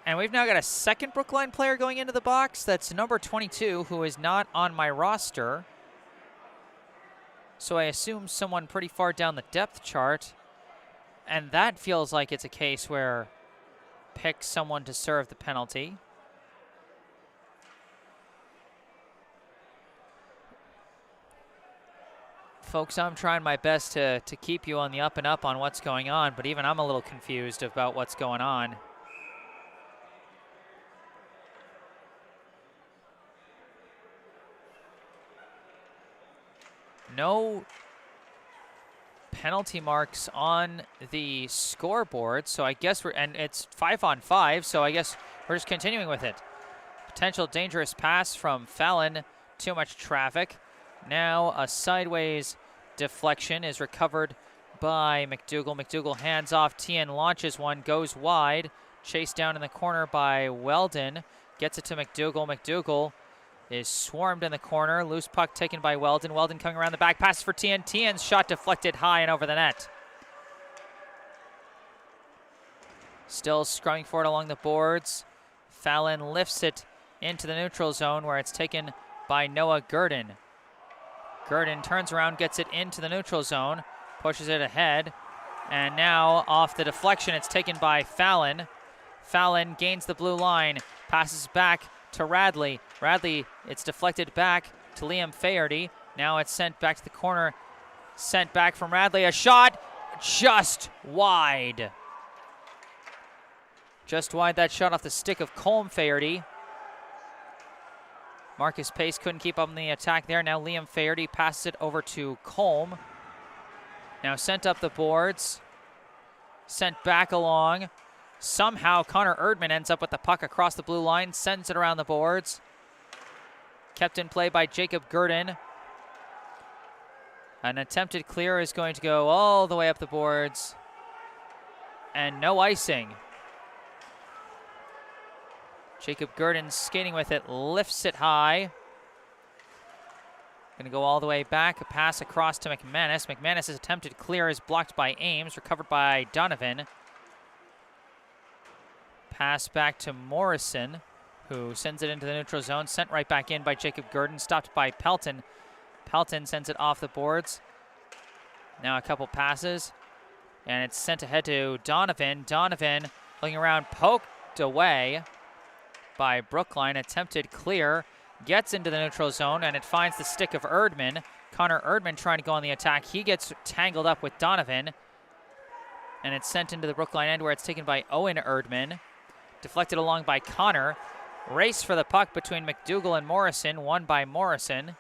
And we've now got a second Brookline player going into the box. That's number 22, who is not on my roster. So I assume someone pretty far down the depth chart. And that feels like it's a case where pick someone to serve the penalty. Folks, I'm trying my best to keep you on the up and up on what's going on, but even I'm a little confused about what's going on. No penalty marks on the scoreboard, so I guess and it's 5-on-5, so I guess we're just continuing with it. Potential dangerous pass from Fallon, too much traffic. Now a sideways deflection is recovered by McDougall. McDougall hands off, Tien launches one, goes wide, chased down in the corner by Weldon, gets it to McDougall. McDougall is swarmed in the corner. Loose puck taken by Weldon. Weldon coming around the back. Passes for Tien. Tien's shot deflected high and over the net. Still scrumming for it along the boards. Fallon lifts it into the neutral zone where it's taken by Noah Gurdon. Gurdon turns around, gets it into the neutral zone, pushes it ahead. And now off the deflection, it's taken by Fallon. Fallon gains the blue line, passes back to Radley. Radley, it's deflected back to Liam Faherty. Now it's sent back to the corner. Sent back from Radley. A shot just wide. Just wide, that shot off the stick of Colm Faherty. Marcus Pace couldn't keep up on the attack there. Now Liam Faherty passes it over to Colm. Now sent up the boards. Sent back along. Somehow Connor Erdman ends up with the puck across the blue line, sends it around the boards. Kept in play by Jacob Gurdon. An attempted clear is going to go all the way up the boards. And no icing. Jacob Gurdon skating with it, lifts it high. Going to go all the way back, a pass across to McManus. McManus' attempted clear is blocked by Ames, recovered by Donovan. Pass back to Morrison, who sends it into the neutral zone. Sent right back in by Jacob Gurdon, stopped by Pelton. Pelton sends it off the boards. Now a couple passes, and it's sent ahead to Donovan. Donovan looking around, poked away by Brookline. Attempted clear, gets into the neutral zone, and it finds the stick of Erdman. Connor Erdman trying to go on the attack. He gets tangled up with Donovan, and it's sent into the Brookline end where it's taken by Owen Erdman. Deflected along by Connor. Race for the puck between McDougall and Morrison, won by Morrison.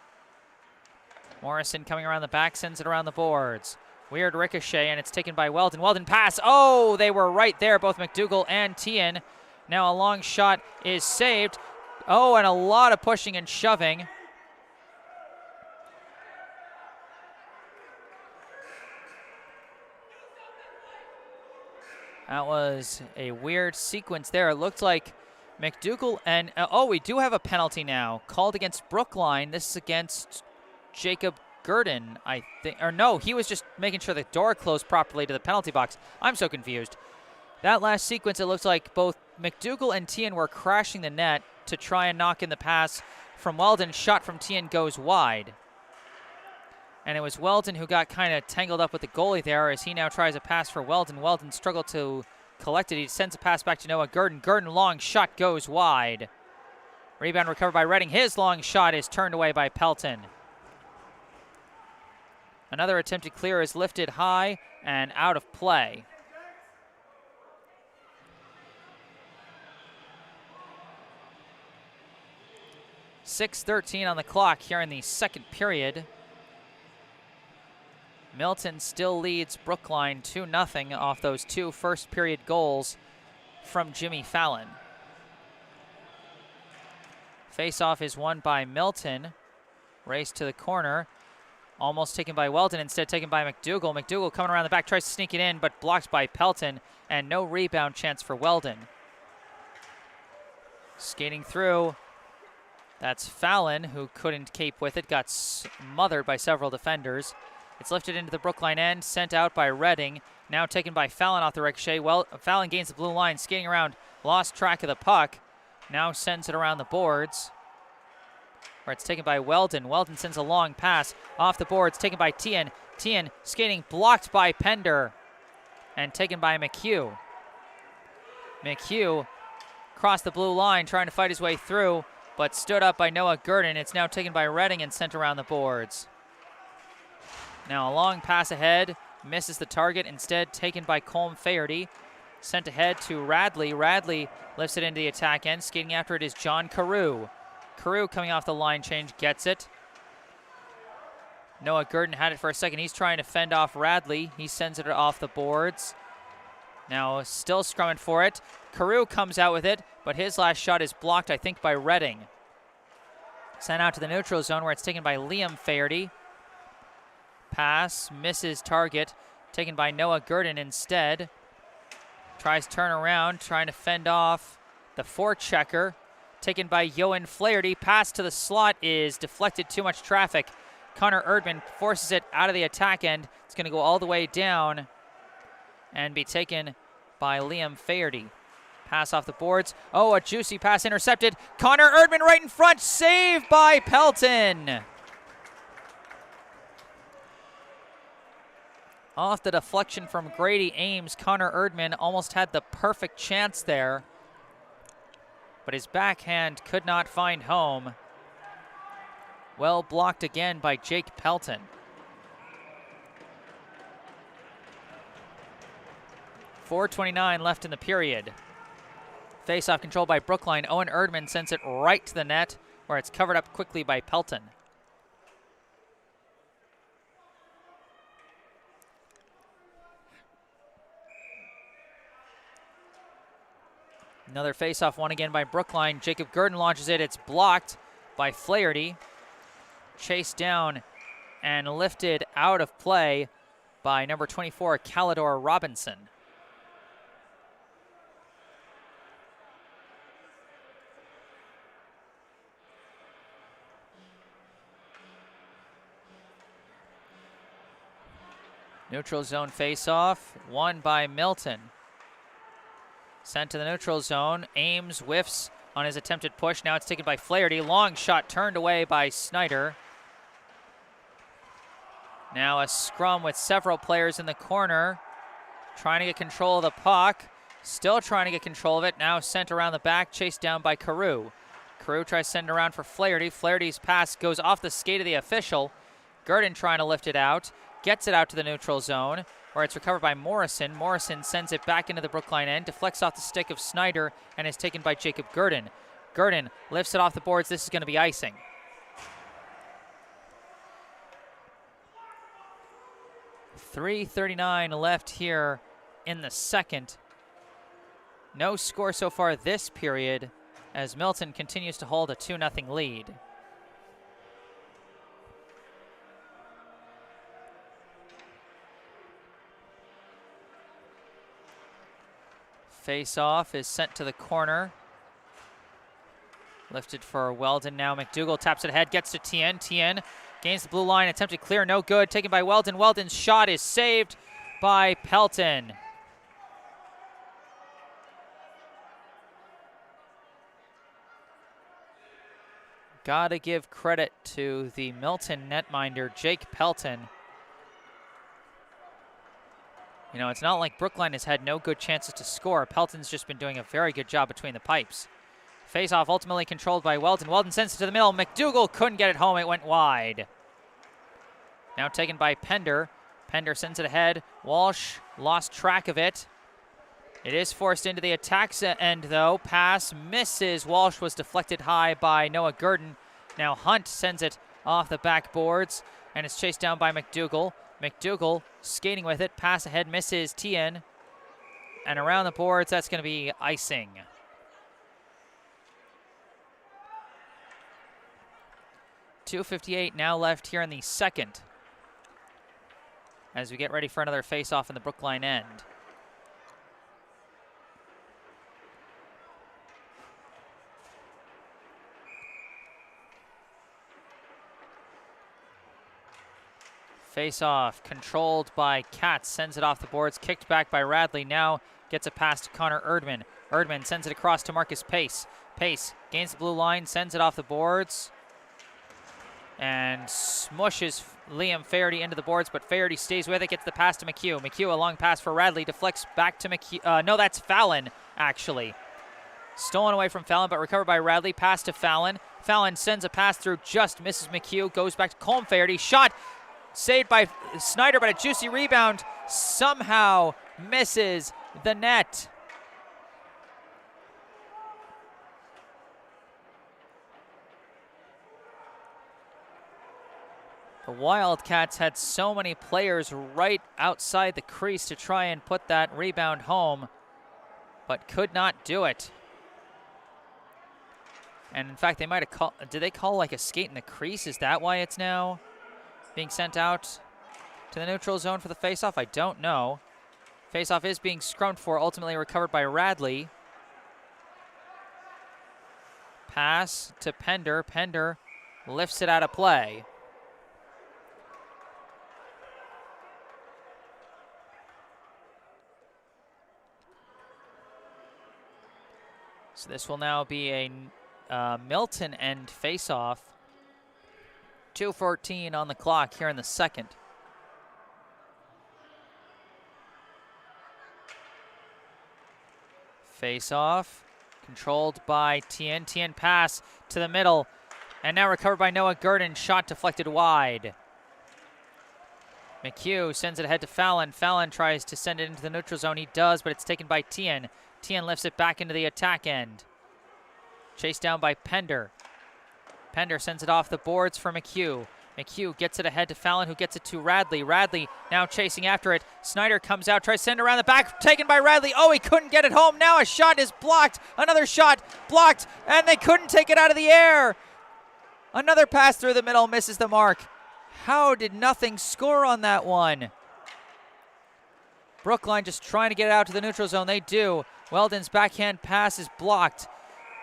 Morrison coming around the back, sends it around the boards. Weird ricochet, and it's taken by Weldon. Weldon pass. Oh, they were right there, both McDougall and Tien. Now a long shot is saved. Oh, and a lot of pushing and shoving. That was a weird sequence there. It looked like McDougall and... oh, we do have a penalty now. Called against Brookline. This is against Jacob Gurdon, I think. Or no, he was just making sure the door closed properly to the penalty box. I'm so confused. That last sequence, it looks like both McDougall and Tien were crashing the net to try and knock in the pass from Weldon. Shot from Tien goes wide. And it was Weldon who got kind of tangled up with the goalie there as he now tries a pass for Weldon. Weldon struggled to collect it. He sends a pass back to Noah Gurdon. Gurdon, long shot, goes wide. Rebound recovered by Redding. His long shot is turned away by Pelton. Another attempted clear is lifted high and out of play. .6:13 on the clock here in the second period. Milton still leads Brookline 2-0 off those two first period goals from Jimmy Fallon. Face-off is won by Milton. Race to the corner. Almost taken by Weldon, instead taken by McDougall. McDougall coming around the back, tries to sneak it in, but blocked by Pelton, and no rebound chance for Weldon. Skating through, that's Fallon, who couldn't keep with it, got smothered by several defenders. It's lifted into the Brookline end, sent out by Redding. Now taken by Fallon off the ricochet. Well, Fallon gains the blue line, skating around lost track of the puck. Now sends it around the boards, where it's taken by Weldon. Weldon sends a long pass off the boards, taken by Tien. Tien skating blocked by Pender and taken by McHugh. McHugh crossed the blue line trying to fight his way through, but stood up by Noah Gurdon. It's now taken by Redding and sent around the boards. Now a long pass ahead, misses the target, instead taken by Colm Faherty. Sent ahead to Radley. Radley lifts it into the attack end. Skating after it is John Carew. Carew coming off the line change, gets it. Noah Gurdon had it for a second. He's trying to fend off Radley. He sends it off the boards. Now still scrumming for it. Carew comes out with it, but his last shot is blocked, I think, by Redding. Sent out to the neutral zone where it's taken by Liam Faherty. Pass, misses target, taken by Noah Gurdon instead. Tries turn around, trying to fend off the forechecker, taken by Yohan Flaherty. Pass to the slot is deflected, too much traffic. Connor Erdman forces it out of the attack end. It's going to go all the way down and be taken by Liam Faherty. Pass off the boards. Oh, a juicy pass intercepted. Connor Erdman right in front, saved by Pelton. Off the deflection from Grady Ames, Connor Erdman almost had the perfect chance there, but his backhand could not find home. Well blocked again by Jake Pelton. .429 left in the period. Face-off control by Brookline. Owen Erdman sends it right to the net, where it's covered up quickly by Pelton. Another face-off won again by Brookline. Jacob Gurdon launches it. It's blocked by Flaherty. Chased down and lifted out of play by number 24, Calidor Robinson. Neutral zone face-off, won by Milton. Sent to the neutral zone. Ames whiffs on his attempted push. Now it's taken by Flaherty. Long shot turned away by Snyder. Now a scrum with several players in the corner. Trying to get control of the puck. Still trying to get control of it. Now sent around the back, chased down by Carew. Carew tries to send it around for Flaherty. Flaherty's pass goes off the skate of the official. Gurdon trying to lift it out. Gets it out to the neutral zone, where it's recovered by Morrison. Morrison sends it back into the Brookline end, deflects off the stick of Snyder, and is taken by Jacob Gurdon. Gurdon lifts it off the boards. This is going to be icing. .339 left here in the second. No score so far this period, as Milton continues to hold a 2-0 lead. Face-off is sent to the corner. Lifted for Weldon. Now McDougall taps it ahead, gets to Tien. Tien gains the blue line, attempted clear, no good. Taken by Weldon. Weldon's shot is saved by Pelton. Gotta give credit to the Milton netminder, Jake Pelton. You know, it's not like Brookline has had no good chances to score. Pelton's just been doing a very good job between the pipes. Face-off ultimately controlled by Weldon. Weldon sends it to the middle. McDougall couldn't get it home. It went wide. Now taken by Pender. Pender sends it ahead. Walsh lost track of it. It is forced into the attack end, though. Pass misses. Walsh was deflected high by Noah Gurdon. Now Hunt sends it off the backboards, and it's chased down by McDougall. McDougall skating with it. Pass ahead, misses Tien. And around the boards, that's going to be icing. .258 now left here in the second, as we get ready for another face-off in the Brookline end. Face-off controlled by Katz, sends it off the boards, kicked back by Radley, now gets a pass to Connor Erdman. Erdman sends it across to Marcus Pace. Pace gains the blue line, sends it off the boards, and smushes Liam Faherty into the boards, but Faherty stays with it, gets the pass to McHugh. McHugh, a long pass for Radley, deflects back to McHugh. No, that's Fallon, actually. Stolen away from Fallon, but recovered by Radley. Pass to Fallon. Fallon sends a pass through, just misses McHugh. Goes back to Colm Faherty. Shot saved by Snyder, but a juicy rebound somehow misses the net. The Wildcats had so many players right outside the crease to try and put that rebound home, but could not do it. And in fact, they might have called, did they call like a skate in the crease? Is that why it's now being sent out to the neutral zone for the faceoff? I don't know. Faceoff is being scrummed for, ultimately recovered by Radley. Pass to Pender. Pender lifts it out of play. So this will now be a Milton end face-off. 2:14 on the clock here in the second. Face-off controlled by Tien. Tien pass to the middle, and now recovered by Noah Gurdon. Shot deflected wide. McHugh sends it ahead to Fallon. Fallon tries to send it into the neutral zone. He does, but it's taken by Tien. Tien lifts it back into the attack end. Chased down by Pender. Pender sends it off the boards for McHugh. McHugh gets it ahead to Fallon, who gets it to Radley. Radley now chasing after it. Snyder comes out, tries to send it around the back, taken by Radley. Oh, he couldn't get it home. Now a shot is blocked. Another shot blocked, and they couldn't take it out of the air. Another pass through the middle, misses the mark. How did nothing score on that one? Brookline just trying to get it out to the neutral zone. They do. Weldon's backhand pass is blocked.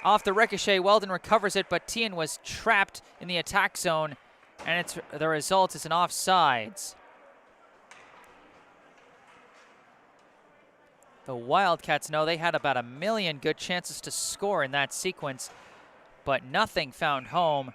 Off the ricochet, Weldon recovers it, but Tien was trapped in the attack zone, and the result is an offsides. The Wildcats know they had about 1 million good chances to score in that sequence, but nothing found home,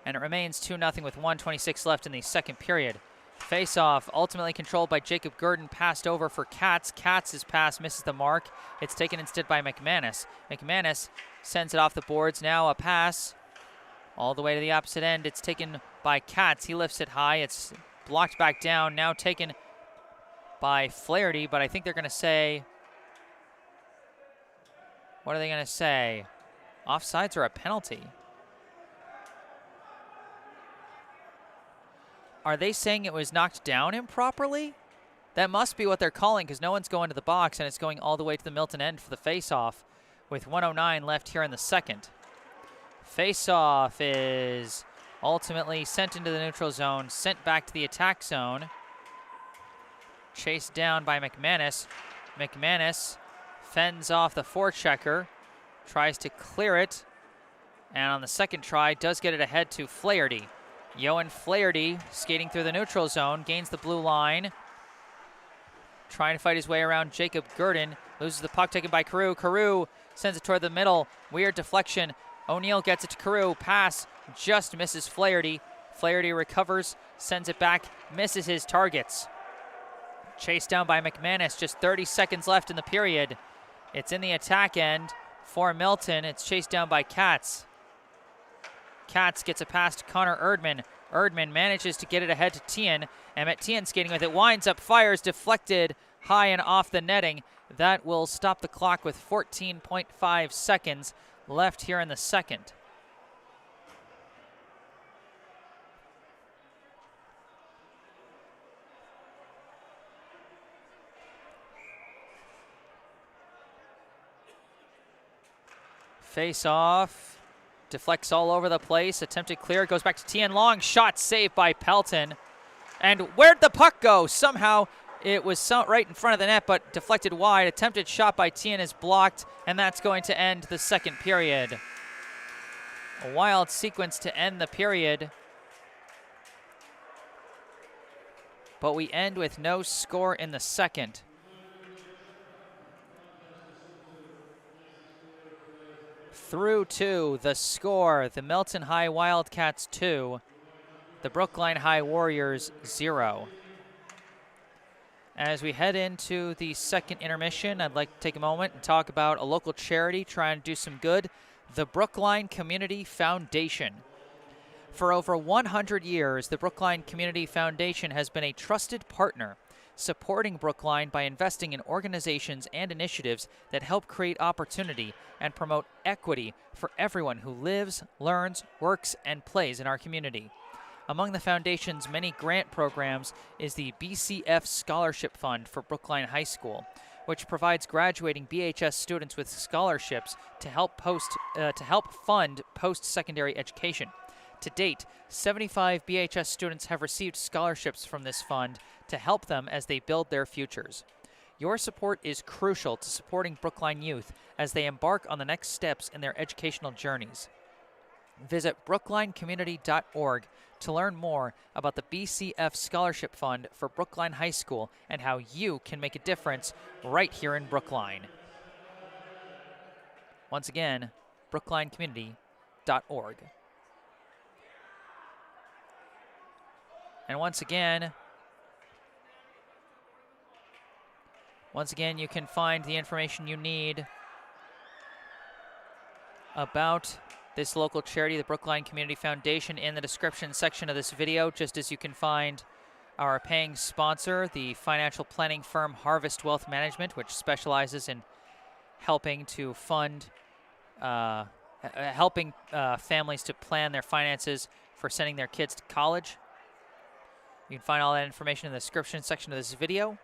and it remains 2-0 with 1:26 left in the second period. Face-off ultimately controlled by Jacob Gurdon, passed over for Katz. Katz's pass misses the mark. It's taken instead by McManus. McManus sends it off the boards. Now a pass all the way to the opposite end. It's taken by Katz. He lifts it high. It's blocked back down. Now taken by Flaherty, but I think they're going to say, what are they going to say? Offsides or a penalty? Are they saying it was knocked down improperly? That must be what they're calling, because no one's going to the box, and it's going all the way to the Milton end for the face-off with 1:09 left here in the second. Face-off is ultimately sent into the neutral zone, sent back to the attack zone. Chased down by McManus. McManus fends off the forechecker, tries to clear it, and on the second try does get it ahead to Flaherty. Johan Flaherty skating through the neutral zone, gains the blue line, trying to fight his way around Jacob Gurdon, loses the puck taken by Carew. Carew sends it toward the middle, weird deflection. O'Neill gets it to Carew, pass just misses Flaherty. Flaherty recovers, sends it back, misses his targets. Chased down by McManus, just 30 seconds left in the period. It's in the attack end for Milton. It's chased down by Katz. Katz gets a pass to Connor Erdman. Erdman manages to get it ahead to Tien. Emmett Tien skating with it, winds up, fires, deflected high and off the netting. That will stop the clock with 14.5 seconds left here in the second. Face off. Deflects all over the place. Attempted clear. Goes back to Tien. Long shot saved by Pelton. And where'd the puck go? Somehow it was right in front of the net, but deflected wide. Attempted shot by Tien is blocked, and that's going to end the second period. A wild sequence to end the period. But we end with no score in the second. through 2. The score, the Milton High Wildcats 2, the Brookline High Warriors 0. As we head into the second intermission, I'd like to take a moment and talk about a local charity trying to do some good, the Brookline Community Foundation. For over 100 years, the Brookline Community Foundation has been a trusted partner, supporting Brookline by investing in organizations and initiatives that help create opportunity and promote equity for everyone who lives, learns, works, and plays in our community. Among the foundation's many grant programs is the BCF Scholarship Fund for Brookline High School, which provides graduating BHS students with scholarships to help fund post-secondary education. To date, 75 BHS students have received scholarships from this fund to help them as they build their futures. Your support is crucial to supporting Brookline youth as they embark on the next steps in their educational journeys. Visit brooklinecommunity.org to learn more about the BCF Scholarship Fund for Brookline High School and how you can make a difference right here in Brookline. Once again, brooklinecommunity.org. And once again, you can find the information you need about this local charity, the Brookline Community Foundation, in the description section of this video, just as you can find our paying sponsor, the financial planning firm Harvest Wealth Management, which specializes in helping to fund, families to plan their finances for sending their kids to college. You can find all that information in the description section of this video.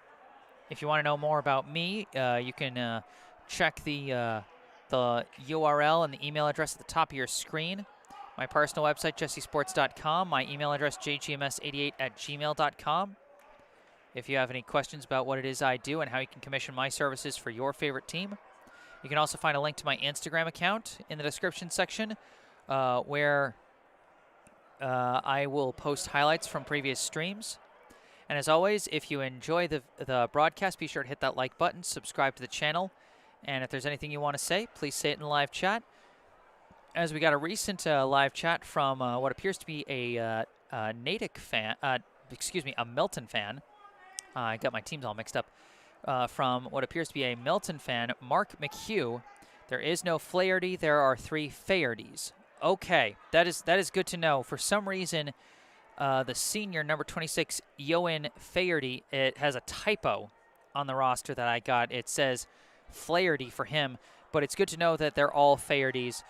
If you want to know more about me, you can check the URL and the email address at the top of your screen. My personal website, jessesports.com. My email address, jgms88@gmail.com. If you have any questions about what it is I do and how you can commission my services for your favorite team. You can also find a link to my Instagram account in the description section where I will post highlights from previous streams. And as always, if you enjoy the broadcast, be sure to hit that like button, subscribe to the channel, and if there's anything you want to say, please say it in the live chat. As we got a recent live chat from what appears to be a Natick fan, a Milton fan. I got my teams all mixed up. From what appears to be a Milton fan, Mark McHugh. There is no Flaherty. There are 3 Fahertys. Okay, that is good to know. For some reason, the senior, number 26, Yoan Faherty, it has a typo on the roster that I got. It says Flaherty for him, but it's good to know that they're all Fahertys.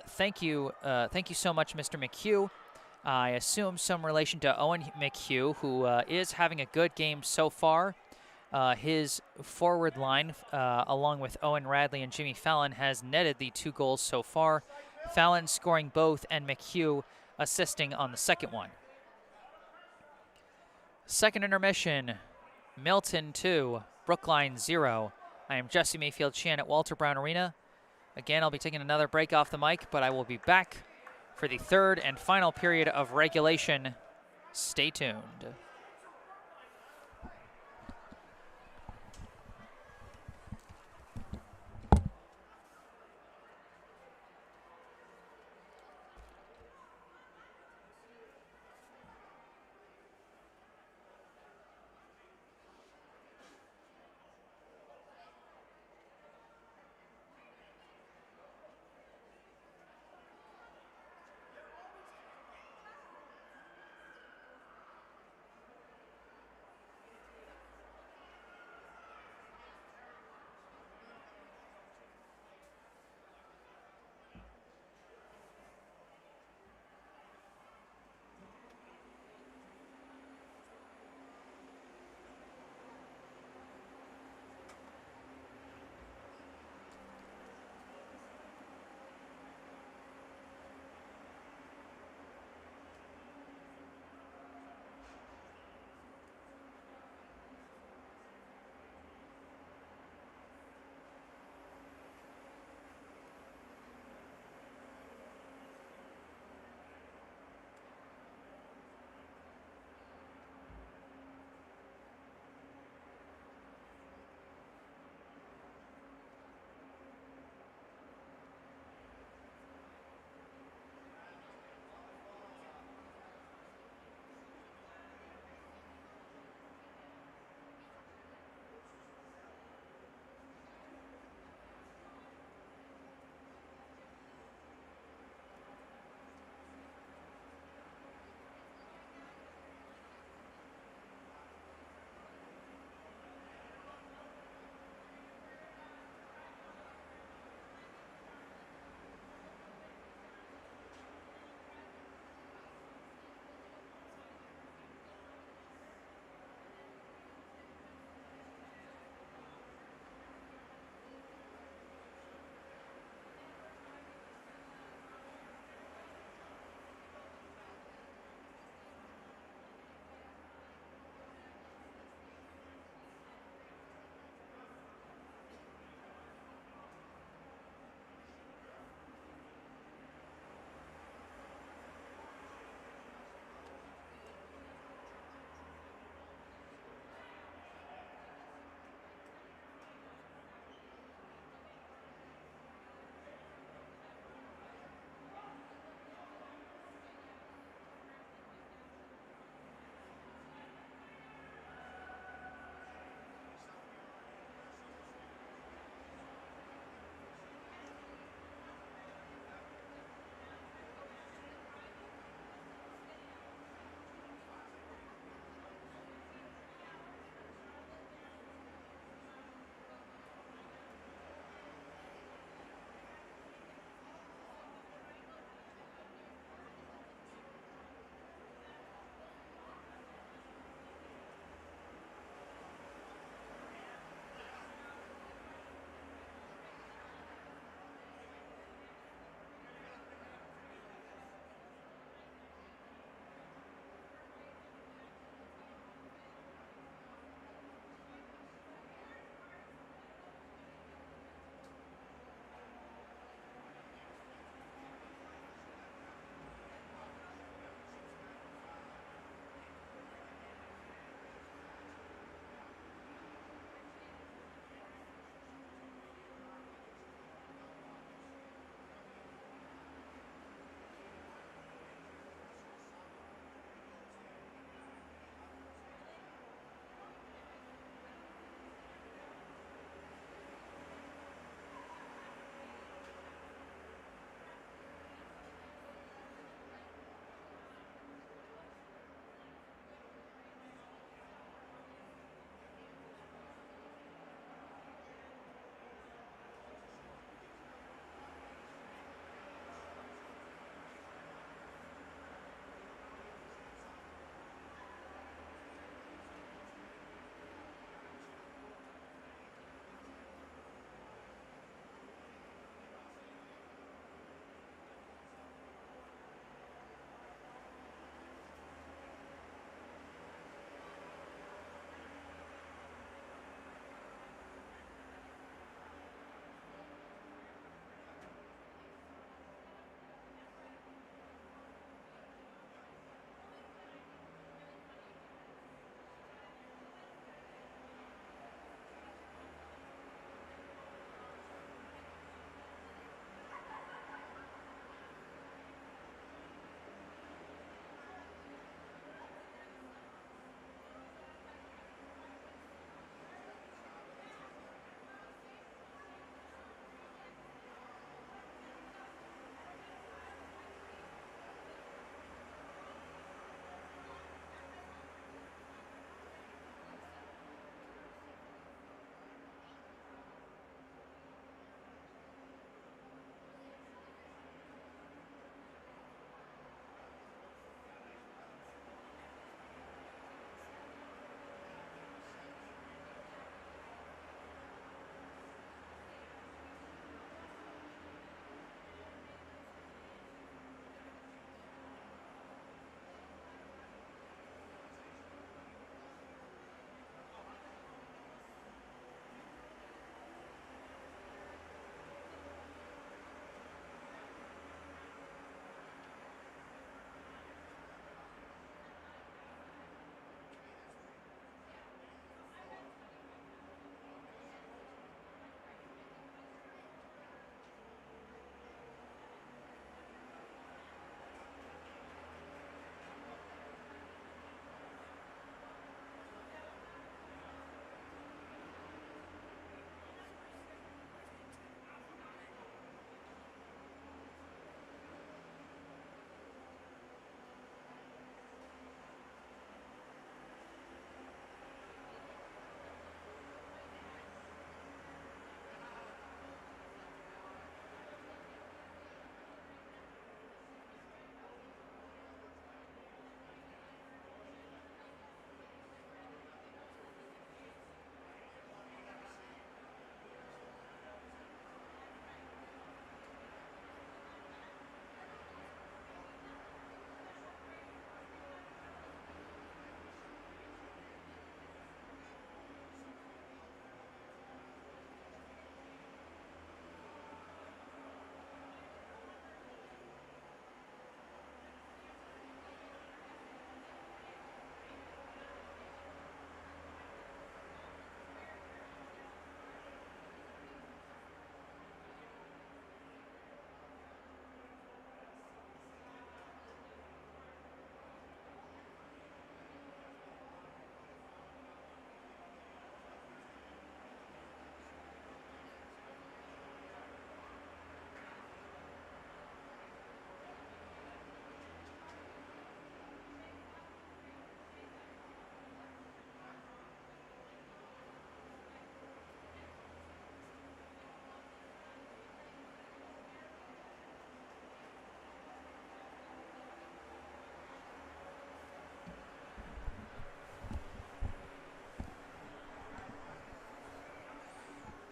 Thank you so much, Mr. McHugh. I assume some relation to Owen McHugh, who is having a good game so far. His forward line, along with Owen Radley and Jimmy Fallon, has netted the 2 goals so far. Fallon scoring both and McHugh assisting on the second one. Second intermission, Milton 2, Brookline 0. I am Jesse Mayfield-Sheehan at Walter Brown Arena. Again, I'll be taking another break off the mic, but I will be back for the third and final period of regulation. Stay tuned.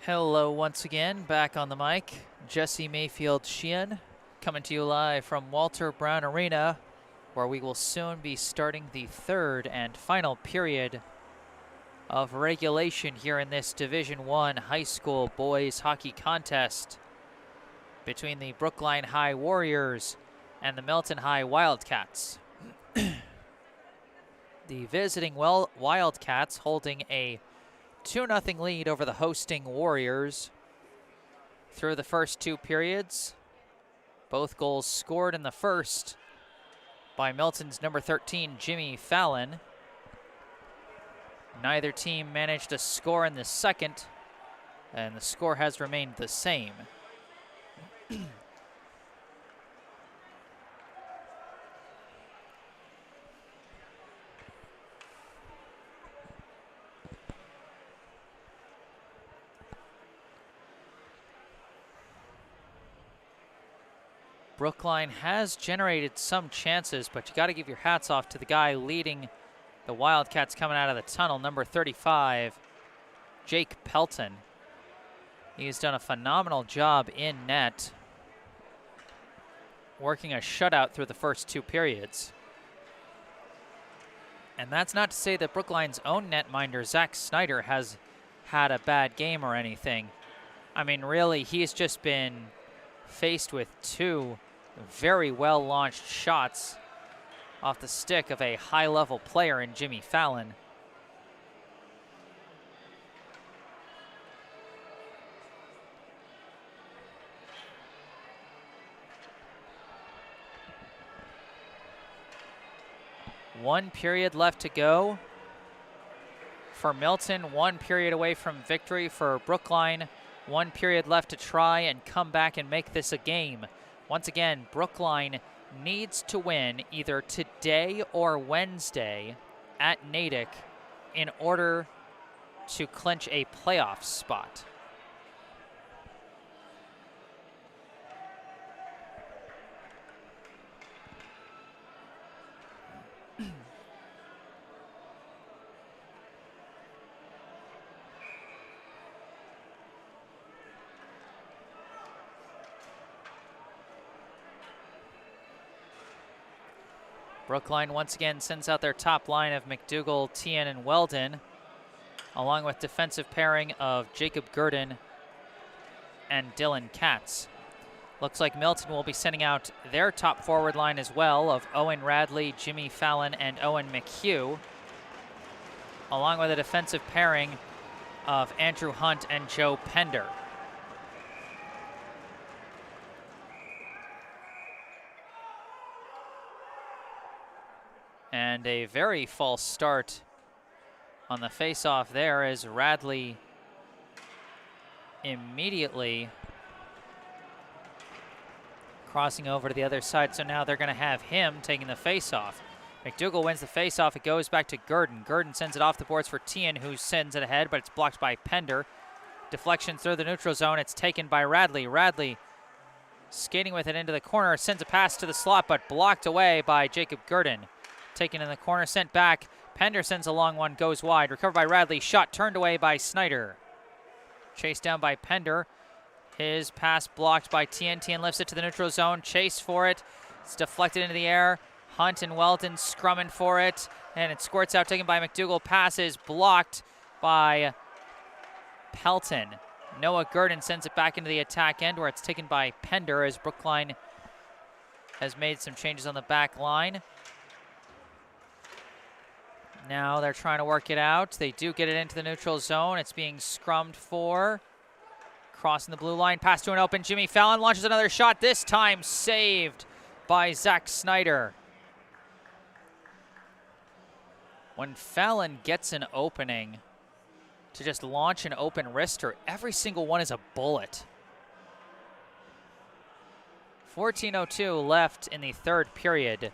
Hello once again, back on the mic. Jesse Mayfield-Sheehan coming to you live from Walter Brown Arena, where we will soon be starting the third and final period of regulation here in this Division I high school boys hockey contest between the Brookline High Warriors and the Milton High Wildcats. The visiting Wildcats holding a 2-0 lead over the hosting Warriors through the first two periods. Both goals scored in the first by Milton's number 13, Jimmy Fallon. Neither team managed to score in the second, and the score has remained the same. Brookline has generated some chances, but you got to give your hats off to the guy leading the Wildcats coming out of the tunnel, number 35, Jake Pelton. He's done a phenomenal job in net, working a shutout through the first two periods. And that's not to say that Brookline's own netminder, Zach Snyder, has had a bad game or anything. I mean, really, he's just been faced with two very well-launched shots off the stick of a high-level player in Jimmy Fallon. One period left to go for Milton, 1 period away from victory for Brookline. 1 period left to try and come back and make this a game. Once again, Brookline needs to win either today or Wednesday at Natick in order to clinch a playoff spot. Brookline once again sends out their top line of McDougall, Tien, and Weldon, along with defensive pairing of Jacob Gurdon and Dylan Katz. Looks like Milton will be sending out their top forward line as well of Owen Radley, Jimmy Fallon, and Owen McHugh, along with a defensive pairing of Andrew Hunt and Joe Pender. And a very false start on the face-off there as Radley immediately crossing over to the other side. So now they're going to have him taking the face-off. McDougall wins the face-off. It goes back to Gurdon. Gurdon sends it off the boards for Tien, who sends it ahead, but it's blocked by Pender. Deflection through the neutral zone. It's taken by Radley. Radley skating with it into the corner, sends a pass to the slot, but blocked away by Jacob Gurdon. Taken in the corner, sent back. Pender sends a long one, goes wide. Recovered by Radley. Shot turned away by Snyder. Chased down by Pender. His pass blocked by Tien. Tien lifts it to the neutral zone. Chase for it. It's deflected into the air. Hunt and Weldon scrumming for it. And it squirts out, taken by McDougall. Passes blocked by Pelton. Noah Gurdon sends it back into the attack end where it's taken by Pender as Brookline has made some changes on the back line. Now they're trying to work it out. They do get it into the neutral zone. It's being scrummed for. Crossing the blue line. Pass to an open Jimmy Fallon. Launches another shot. This time saved by Zach Snyder. When Fallon gets an opening to just launch an open wrister, every single one is a bullet. 14:02 left in the third period.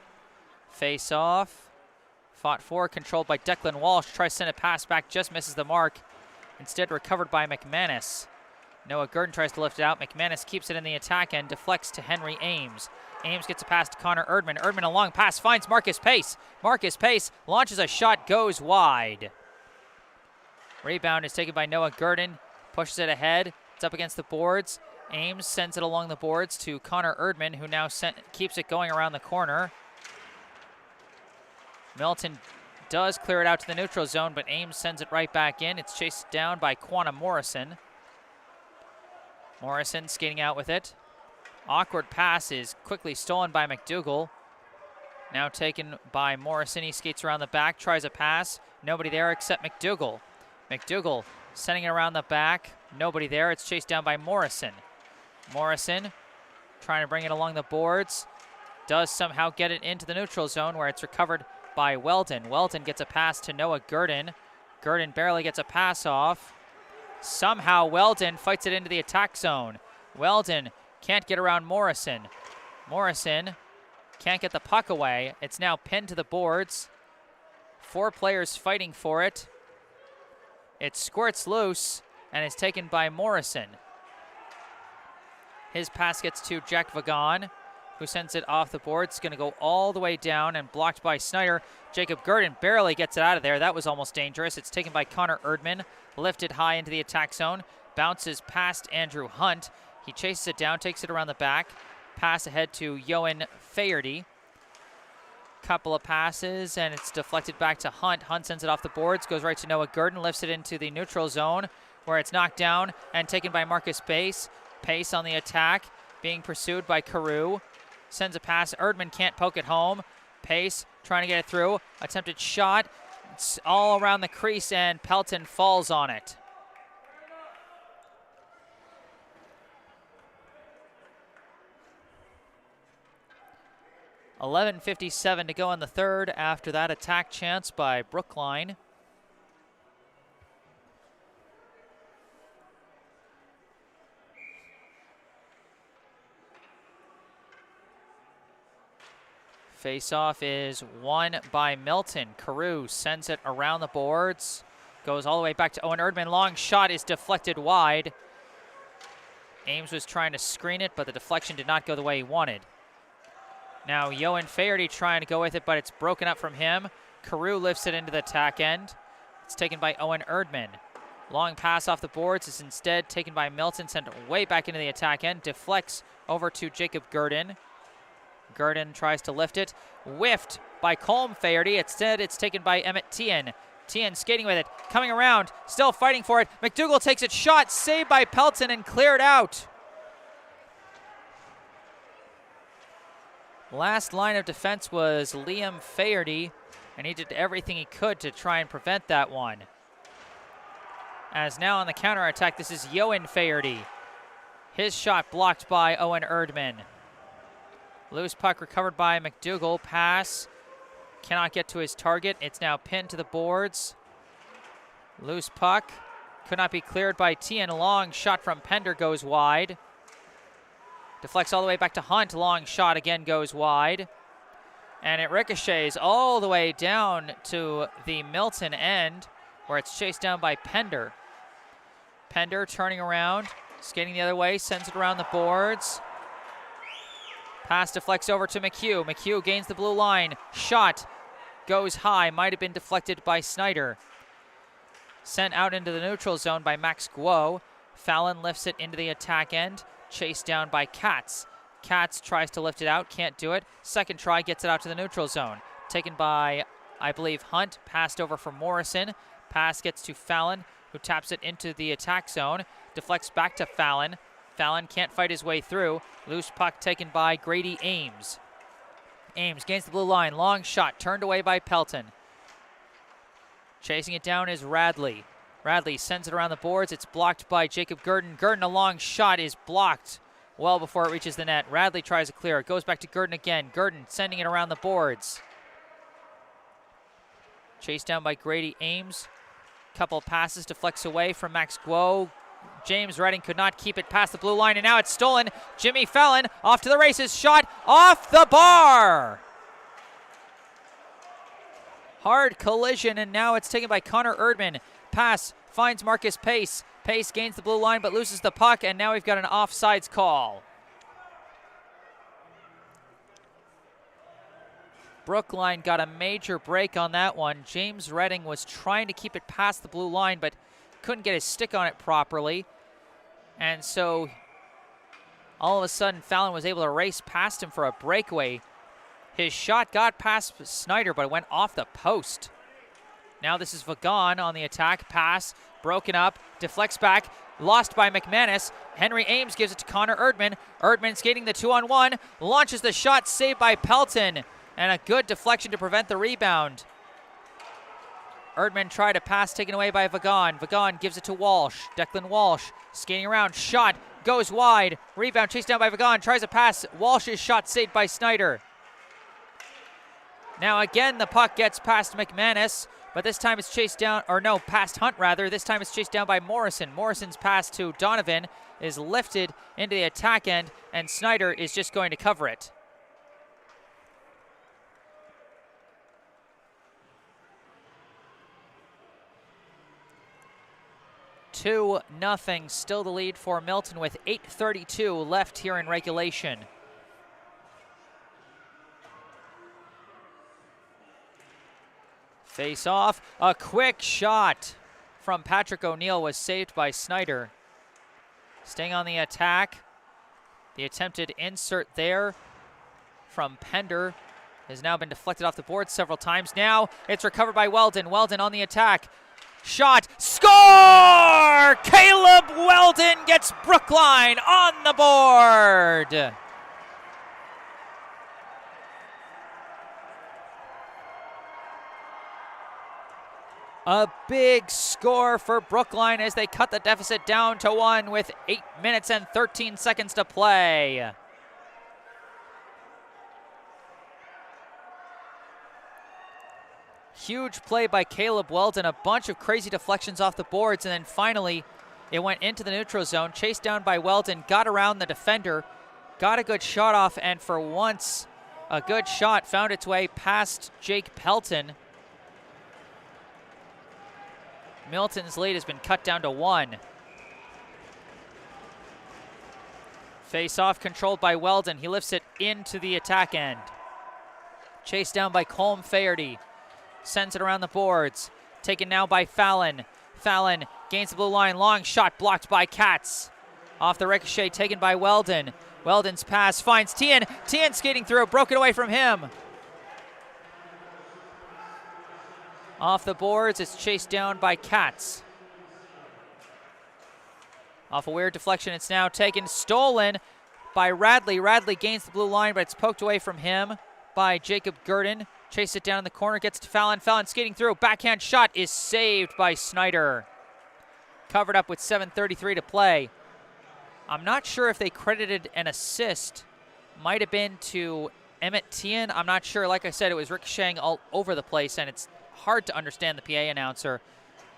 Face off. Fought for, controlled by Declan Walsh. Tries to send a pass back, just misses the mark. Instead recovered by McManus. Noah Gurdon tries to lift it out. McManus keeps it in the attack end, deflects to Henry Ames. Ames gets a pass to Connor Erdman. Erdman a long pass, finds Marcus Pace. Marcus Pace launches a shot, goes wide. Rebound is taken by Noah Gurdon. Pushes it ahead. It's up against the boards. Ames sends it along the boards to Connor Erdman, who now keeps it going around the corner. Milton does clear it out to the neutral zone, but Ames sends it right back in. It's chased down by Quanah Morrison. Morrison skating out with it. Awkward pass is quickly stolen by McDougall. Now taken by Morrison. He skates around the back, tries a pass. Nobody there except McDougall. McDougall sending it around the back. Nobody there. It's chased down by Morrison. Morrison trying to bring it along the boards. Does somehow get it into the neutral zone where it's recovered by Weldon. Weldon gets a pass to Noah Gurdon. Gurdon barely gets a pass off. Somehow Weldon fights it into the attack zone. Weldon can't get around Morrison. Morrison can't get the puck away. It's now pinned to the boards. 4 players fighting for it. It squirts loose and is taken by Morrison. His pass gets to Jack Vaughan, who sends it off the board. It's going to go all the way down and blocked by Snyder. Jacob Gurdon barely gets it out of there. That was almost dangerous. It's taken by Connor Erdman, lifted high into the attack zone, bounces past Andrew Hunt. He chases it down, takes it around the back. Pass ahead to Yoan Faherty. Couple of passes, and it's deflected back to Hunt. Hunt sends it off the boards, goes right to Noah Gurdon, lifts it into the neutral zone, where it's knocked down and taken by Marcus Pace. Pace on the attack, being pursued by Carew. Sends a pass. Erdman can't poke it home. Pace trying to get it through. Attempted shot. It's all around the crease, and Pelton falls on it. $11:57 to go in the third after that attack chance by Brookline. Face-off is won by Milton. Carew sends it around the boards. Goes all the way back to Owen Erdman. Long shot is deflected wide. Ames was trying to screen it, but the deflection did not go the way he wanted. Now Yoan Faherty trying to go with it, but it's broken up from him. Carew lifts it into the attack end. It's taken by Owen Erdman. Long pass off the boards is instead taken by Milton, sent way back into the attack end. Deflects over to Jacob Gurdon. Gurdon tries to lift it. Whiffed by Colm Faherty. Instead, it's taken by Emmett Tian. Tian skating with it, coming around, still fighting for it. McDougall takes it, shot, saved by Pelton and cleared out. Last line of defense was Liam Faherty, and he did everything he could to try and prevent that one. As now on the counterattack, this is Yoan Faherty. His shot blocked by Owen Erdman. Loose puck recovered by McDougall. Pass cannot get to his target. It's now pinned to the boards. Loose puck could not be cleared by Tian. Long shot from Pender goes wide. Deflects all the way back to Hunt. Long shot again goes wide. And it ricochets all the way down to the Milton end, where it's chased down by Pender. Pender turning around, skating the other way, sends it around the boards. Pass deflects over to McHugh. McHugh gains the blue line. Shot goes high. Might have been deflected by Snyder. Sent out into the neutral zone by Max Guo. Fallon lifts it into the attack end. Chased down by Katz. Katz tries to lift it out. Can't do it. Second try gets it out to the neutral zone. Taken by, I believe, Hunt. Passed over for Morrison. Pass gets to Fallon, who taps it into the attack zone. Deflects back to Fallon. Fallon can't fight his way through. Loose puck taken by Grady Ames. Ames gains the blue line. Long shot turned away by Pelton. Chasing it down is Radley. Radley sends it around the boards. It's blocked by Jacob Gurdon. Gurdon, a long shot, is blocked well before it reaches the net. Radley tries to clear it. Goes back to Gurdon again. Gurdon sending it around the boards. Chased down by Grady Ames. Couple passes, deflects away from Max Guo. James Redding could not keep it past the blue line, and now it's stolen. Jimmy Fallon off to the races. Shot off the bar. Hard collision, and now it's taken by Connor Erdman. Pass finds Marcus Pace. Pace gains the blue line but loses the puck, and now we've got an offsides call. Brookline got a major break on that one. James Redding was trying to keep it past the blue line, but couldn't get his stick on it properly. And so all of a sudden, Fallon was able to race past him for a breakaway. His shot got past Snyder, but it went off the post. Now this is Vaughan on the attack. Pass broken up, deflects back, lost by McManus. Henry Ames gives it to Connor Erdman. Erdman skating the 2-on-1, launches the shot, saved by Pelton, and a good deflection to prevent the rebound. Erdman tried a pass taken away by Vaughan. Vaughan gives it to Walsh. Declan Walsh skating around, shot, goes wide. Rebound chased down by Vaughan, tries a pass. Walsh's shot saved by Snyder. Now again, the puck gets past McManus, but this time it's chased down, or no, past Hunt rather. This time it's chased down by Morrison. Morrison's pass to Donovan is lifted into the attack end, and Snyder is just going to cover it. 2-0, still the lead for Milton with 8:32 left here in regulation. Face off, a quick shot from Patrick O'Neill was saved by Snyder. Staying on the attack, the attempted insert there from Pender has now been deflected off the board several times. Now it's recovered by Weldon. Weldon on the attack. Shot, score! Caleb Weldon gets Brookline on the board. A big score for Brookline as they cut the deficit down to 1 with 8 minutes and 13 seconds to play. Huge play by Caleb Weldon, a bunch of crazy deflections off the boards, and then finally it went into the neutral zone, chased down by Weldon, got around the defender, got a good shot off, and for once a good shot found its way past Jake Pelton. Milton's lead has been cut down to 1. Face-off controlled by Weldon. He lifts it into the attack end. Chased down by Colm Faherty. Sends it around the boards. Taken now by Fallon. Fallon gains the blue line. Long shot blocked by Katz. Off the ricochet taken by Weldon. Weldon's pass finds Tien. Tien skating through. Broken away from him. Off the boards, it's chased down by Katz. Off a weird deflection, it's now taken, stolen by Radley. Radley gains the blue line, but it's poked away from him by Jacob Gurdon. Chase it down in the corner, gets to Fallon. Fallon skating through, backhand shot is saved by Snyder. Covered up with 7:33 to play. I'm not sure if they credited an assist. Might have been to Emmett Tien. I'm not sure. Like I said, it was ricocheting all over the place, and it's hard to understand the PA announcer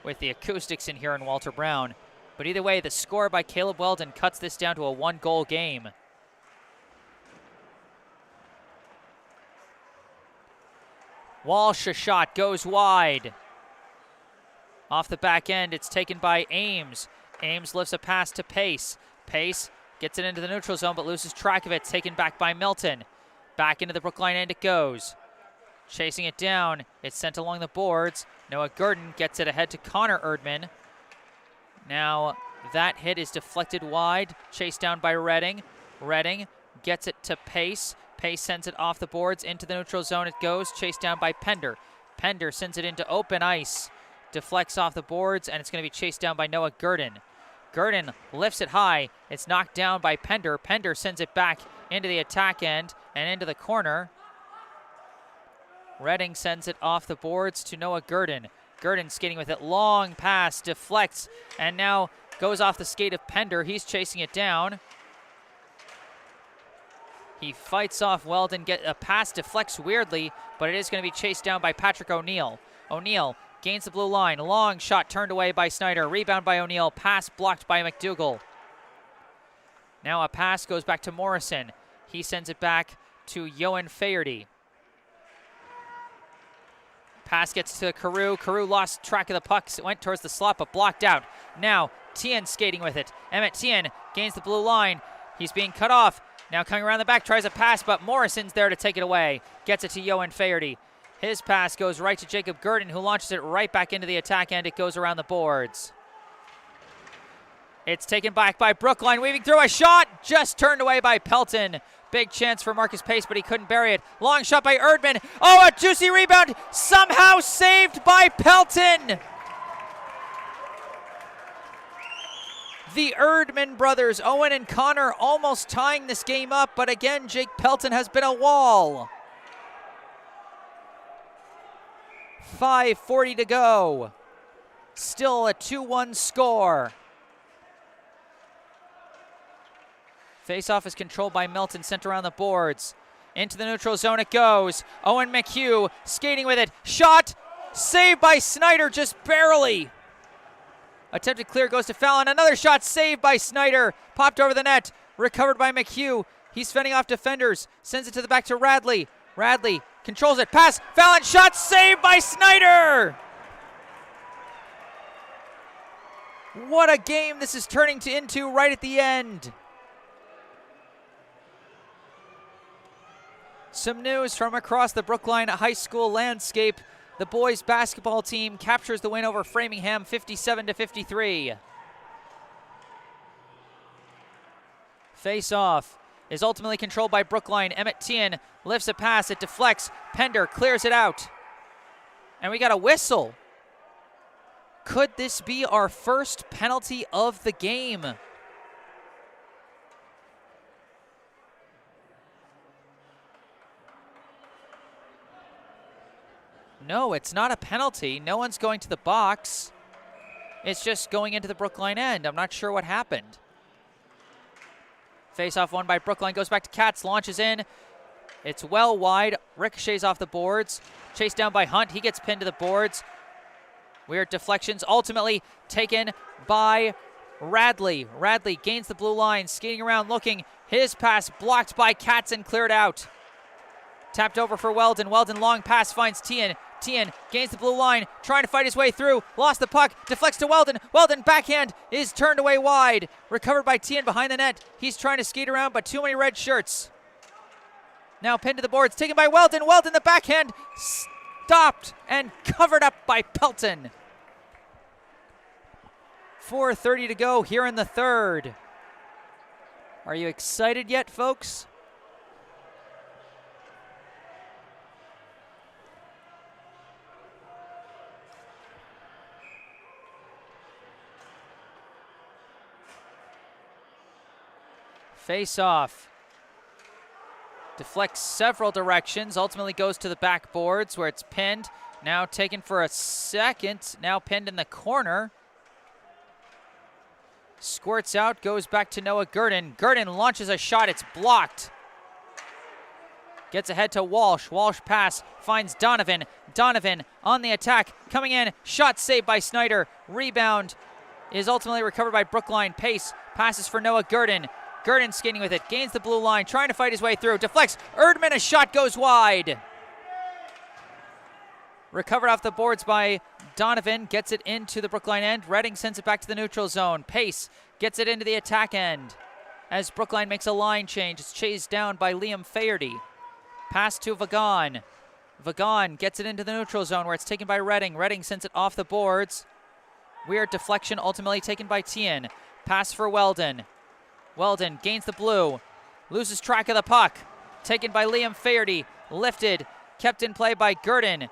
with the acoustics in here in Walter Brown. But either way, the score by Caleb Weldon cuts this down to a 1-goal game. Walsh, a shot, goes wide. Off the back end, it's taken by Ames. Ames lifts a pass to Pace. Pace gets it into the neutral zone, but loses track of it. Taken back by Milton. Back into the Brookline end it goes. Chasing it down, it's sent along the boards. Noah Gurdon gets it ahead to Connor Erdman. Now that hit is deflected wide, chased down by Redding. Redding gets it to Pace. Pace sends it off the boards into the neutral zone. It goes, chased down by Pender. Pender sends it into open ice, deflects off the boards, and it's going to be chased down by Noah Gurdon. Gurdon lifts it high. It's knocked down by Pender. Pender sends it back into the attack end and into the corner. Redding sends it off the boards to Noah Gurdon. Gurdon skating with it, long pass, deflects, and now goes off the skate of Pender. He's chasing it down. He fights off Weldon, get a pass, deflects weirdly, but it is going to be chased down by Patrick O'Neill. O'Neill gains the blue line, long shot turned away by Snyder, rebound by O'Neill, pass blocked by McDougall. Now a pass goes back to Morrison. He sends it back to Johan Faherty. Pass gets to Carew. Carew lost track of the puck. It went towards the slot, but blocked out. Now Tien skating with it. Emmett Tien gains the blue line. He's being cut off. Now coming around the back, tries a pass, but Morrison's there to take it away. Gets it to Johan Faherty. His pass goes right to Jacob Gurdon, who launches it right back into the attack end. It goes around the boards. It's taken back by Brookline, weaving through a shot, just turned away by Pelton. Big chance for Marcus Pace, but he couldn't bury it. Long shot by Erdman. Oh, a juicy rebound, somehow saved by Pelton. The Erdman brothers, Owen and Connor, almost tying this game up, but again, Jake Pelton has been a wall. 5:40 to go. Still a 2-1 score. Faceoff is controlled by Milton, sent around the boards. Into the neutral zone it goes. Owen McHugh skating with it. Shot, saved by Snyder just barely. Attempted clear goes to Fallon. Another shot saved by Snyder. Popped over the net. Recovered by McHugh. He's fending off defenders. Sends it to the back to Radley. Radley controls it. Pass. Fallon. Shot saved by Snyder. What a game this is turning into right at the end. Some news from across the Brookline High School landscape. The boys basketball team captures the win over Framingham 57-53. Face-off is ultimately controlled by Brookline. Emmett Tien lifts a pass, it deflects. Pender clears it out. And we got a whistle. Could this be our first penalty of the game? No, it's not a penalty. No one's going to the box. It's just going into the Brookline end. I'm not sure what happened. Face-off won by Brookline. Goes back to Katz. Launches in. It's well wide. Ricochets off the boards. Chased down by Hunt. He gets pinned to the boards. Weird deflections. Ultimately taken by Radley. Radley gains the blue line. Skating around looking. His pass blocked by Katz and cleared out. Tapped over for Weldon. Weldon long pass finds Tien. Tien gains the blue line, trying to fight his way through. Lost the puck, deflects to Weldon. Weldon backhand is turned away wide. Recovered by Tien behind the net. He's trying to skate around, but too many red shirts. Now pinned to the boards, taken by Weldon. Weldon the backhand, stopped and covered up by Pelton. 4:30 to go here in the third. Are you excited yet, folks? Face-off. Deflects several directions. Ultimately goes to the backboards where it's pinned. Now taken for a second. Now pinned in the corner. Squirts out. Goes back to Noah Gurdon. Gurdon launches a shot. It's blocked. Gets ahead to Walsh. Walsh pass. Finds Donovan. Donovan on the attack. Coming in. Shot saved by Snyder. Rebound is ultimately recovered by Brookline. Pace passes for Noah Gurdon. Gurdon skating with it, gains the blue line, trying to fight his way through, deflects. Erdman, a shot goes wide. Recovered off the boards by Donovan, gets it into the Brookline end. Redding sends it back to the neutral zone. Pace gets it into the attack end. As Brookline makes a line change, it's chased down by Liam Faherty. Pass to Vaughan. Vaughan gets it into the neutral zone where it's taken by Redding. Redding sends it off the boards. Weird deflection, ultimately taken by Tien. Pass for Weldon. Weldon gains the blue, loses track of the puck. Taken by Liam Faherty, lifted, kept in play by Gurdon.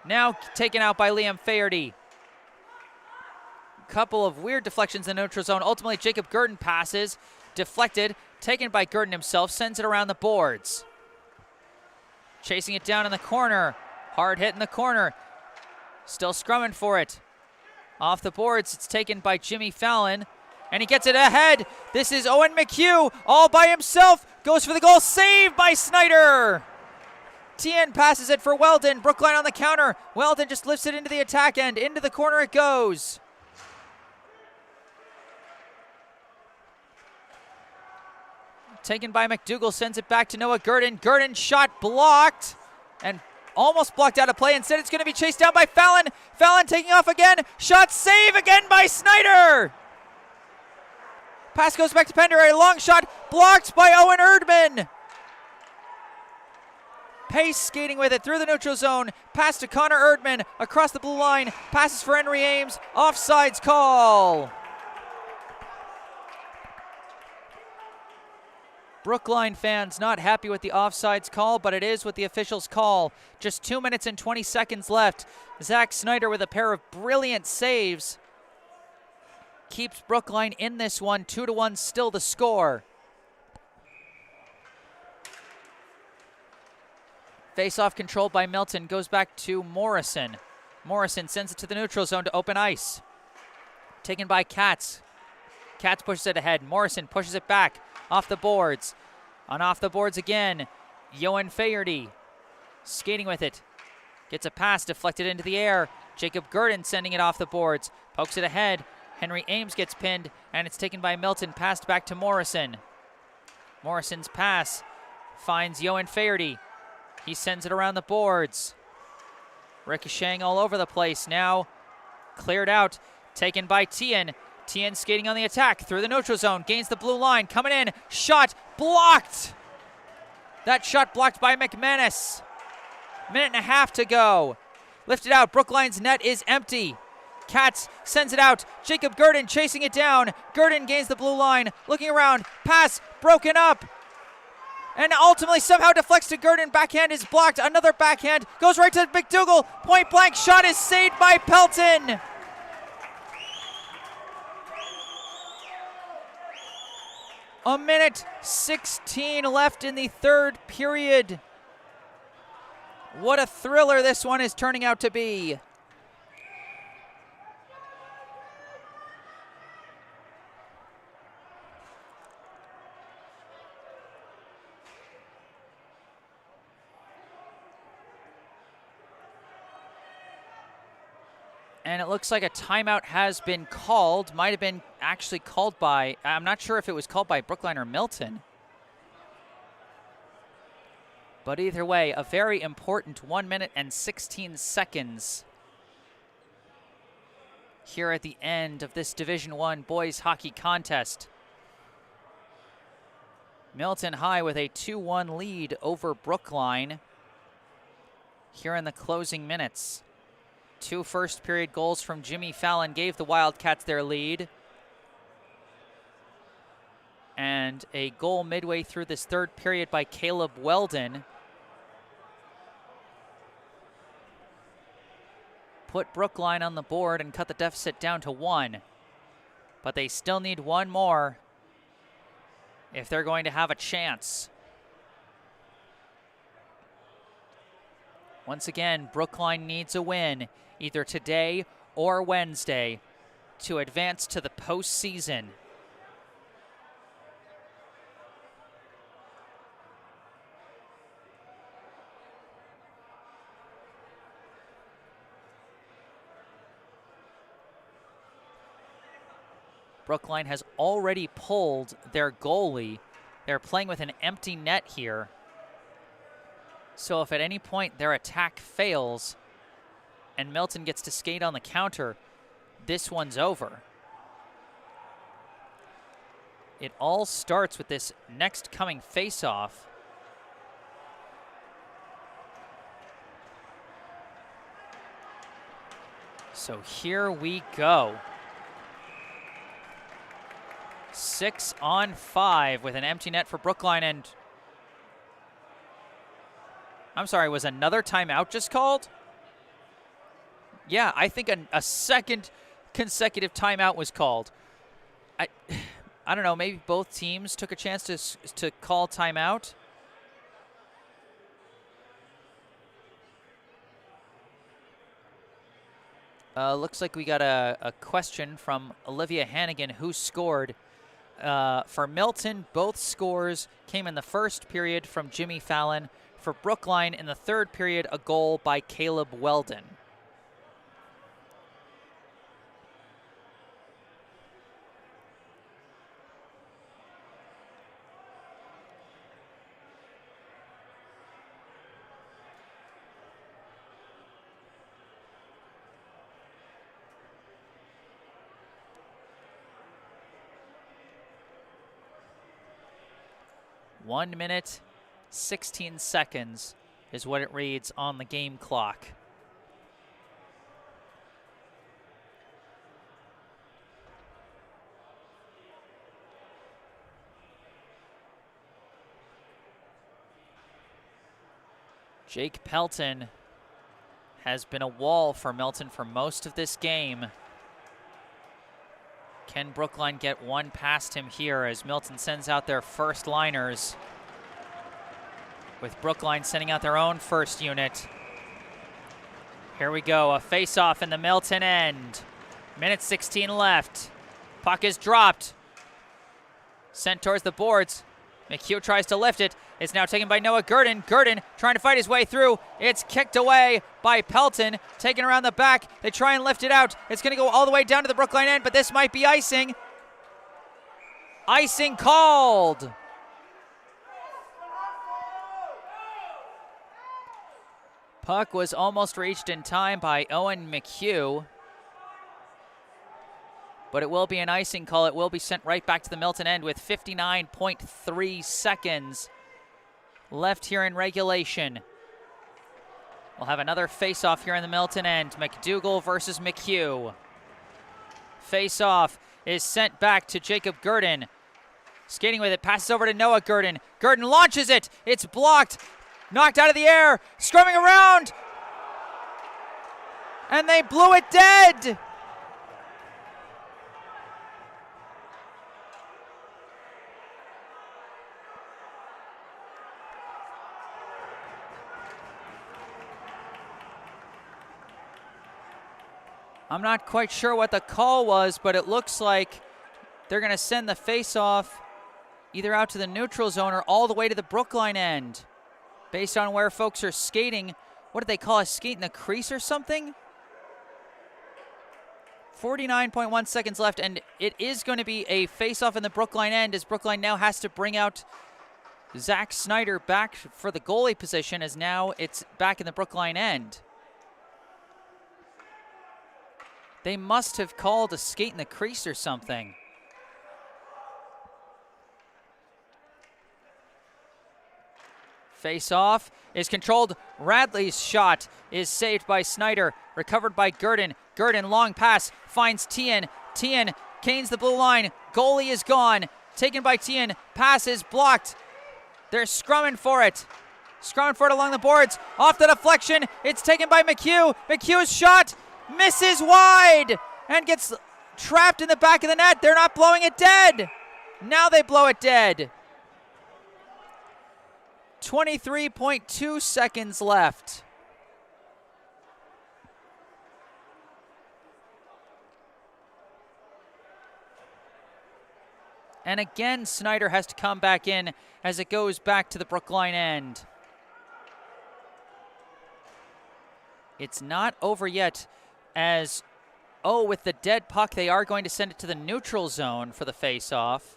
Now taken out by Liam Faherty. Couple of weird deflections in the neutral zone. Ultimately, Jacob Gurdon passes, deflected, taken by Gurdon himself, sends it around the boards. Chasing it down in the corner. Hard hit in the corner. Still scrumming for it. Off the boards, it's taken by Jimmy Fallon. And he gets it ahead. This is Owen McHugh all by himself. Goes for the goal. Saved by Snyder. Tien passes it for Weldon. Brookline on the counter. Weldon just lifts it into the attack end. Into the corner it goes. Taken by McDougall. Sends it back to Noah Gurdon. Gurdon shot blocked. And almost blocked out of play. Instead it's going to be chased down by Fallon. Fallon taking off again. Shot save again by Snyder. Pass goes back to Pender, a long shot blocked by Owen Erdman. Pace skating with it through the neutral zone. Pass to Connor Erdman across the blue line. Passes for Henry Ames. Offsides call. Brookline fans not happy with the offsides call, but it is what the officials call. Just 2 minutes and 20 seconds left. Zach Snyder with a pair of brilliant saves keeps Brookline in this one. 2-1 still the score. Face-off controlled by Milton, goes back to Morrison. Morrison sends it to the neutral zone to open ice. Taken by Katz. Katz pushes it ahead. Morrison pushes it back. Off the boards. On off the boards again. Johan Faherty skating with it. Gets a pass deflected into the air. Jacob Gurdon sending it off the boards. Pokes it ahead. Henry Ames gets pinned, and it's taken by Milton. Passed back to Morrison. Morrison's pass finds Johan Faherty. He sends it around the boards. Ricocheting all over the place. Now cleared out. Taken by Tien. Tien skating on the attack through the neutral zone. Gains the blue line. Coming in. Shot blocked. That shot blocked by McManus. Minute and a half to go. Lifted out. Brookline's net is empty. Katz sends it out. Jacob Gurdon chasing it down. Gurdon gains the blue line. Looking around. Pass broken up. And ultimately somehow deflects to Gurdon. Backhand is blocked. Another backhand. Goes right to McDougall. Point blank shot is saved by Pelton. A minute 16 left in the third period. What a thriller this one is turning out to be. And it looks like a timeout has been called. Might have been actually called by, I'm not sure if it was called by Brookline or Milton. But either way, a very important 1 minute and 16 seconds here at the end of this Division I boys hockey contest. Milton High with a 2-1 lead over Brookline here in the closing minutes. 2 first period goals from Jimmy Fallon gave the Wildcats their lead. And a goal midway through this third period by Caleb Weldon put Brookline on the board and cut the deficit down to 1. But they still need one more if they're going to have a chance. Once again, Brookline needs a win either today or Wednesday to advance to the postseason. Brookline has already pulled their goalie. They're playing with an empty net here. So if at any point their attack fails and Milton gets to skate on the counter, this one's over. It all starts with this next coming face-off. So here we go. 6-on-5 with an empty net for Brookline, and I'm sorry, was another timeout just called? Yeah, I think a second consecutive timeout was called. I don't know, maybe both teams took a chance to call timeout. Looks like we got a question from Olivia Hannigan, who scored. For Milton, both scores came in the first period from Jimmy Fallon. For Brookline, in the third period, a goal by Caleb Weldon. One minute, 16 seconds is what it reads on the game clock. Jake Pelton has been a wall for Milton for most of this game. Can Brookline get one past him here as Milton sends out their first liners, with Brookline sending out their own first unit. Here we go, a face-off in the Milton end. Minute 16 left. Puck is dropped. Sent towards the boards. McHugh tries to lift it. It's now taken by Noah Gurdon. Gurdon trying to fight his way through. It's kicked away by Pelton. Taken around the back. They try and lift it out. It's going to go all the way down to the Brookline end, but this might be icing. Icing called. Puck was almost reached in time by Owen McHugh, but it will be an icing call. It will be sent right back to the Milton end with 59.3 seconds left here in regulation. We'll have another face-off here in the Milton end. McDougall versus McHugh. Face-off is sent back to Jacob Gurdon. Skating with it, passes over to Noah Gurdon. Gurdon launches it. It's blocked. Knocked out of the air. Scrumming around. And they blew it dead. I'm not quite sure what the call was, but it looks like they're going to send the face-off either out to the neutral zone or all the way to the Brookline end. Based on where folks are skating, what did they call a skate in the crease or something? 49.1 seconds left, and it is going to be a face-off in the Brookline end as Brookline now has to bring out Zach Snyder back for the goalie position, as now it's back in the Brookline end. They must have called a skate in the crease or something. Face-off is controlled. Radley's shot is saved by Snyder. Recovered by Gurdon. Gurdon, long pass, finds Tien. Tien canes the blue line. Goalie is gone. Taken by Tien. Pass is blocked. They're scrumming for it. Scrumming for it along the boards. Off the deflection. It's taken by McHugh. McHugh's shot misses wide and gets trapped in the back of the net. They're not blowing it dead. Now they blow it dead. 23.2 seconds left. And again, Snyder has to come back in as it goes back to the Brookline end. It's not over yet as, with the dead puck, they are going to send it to the neutral zone for the face-off.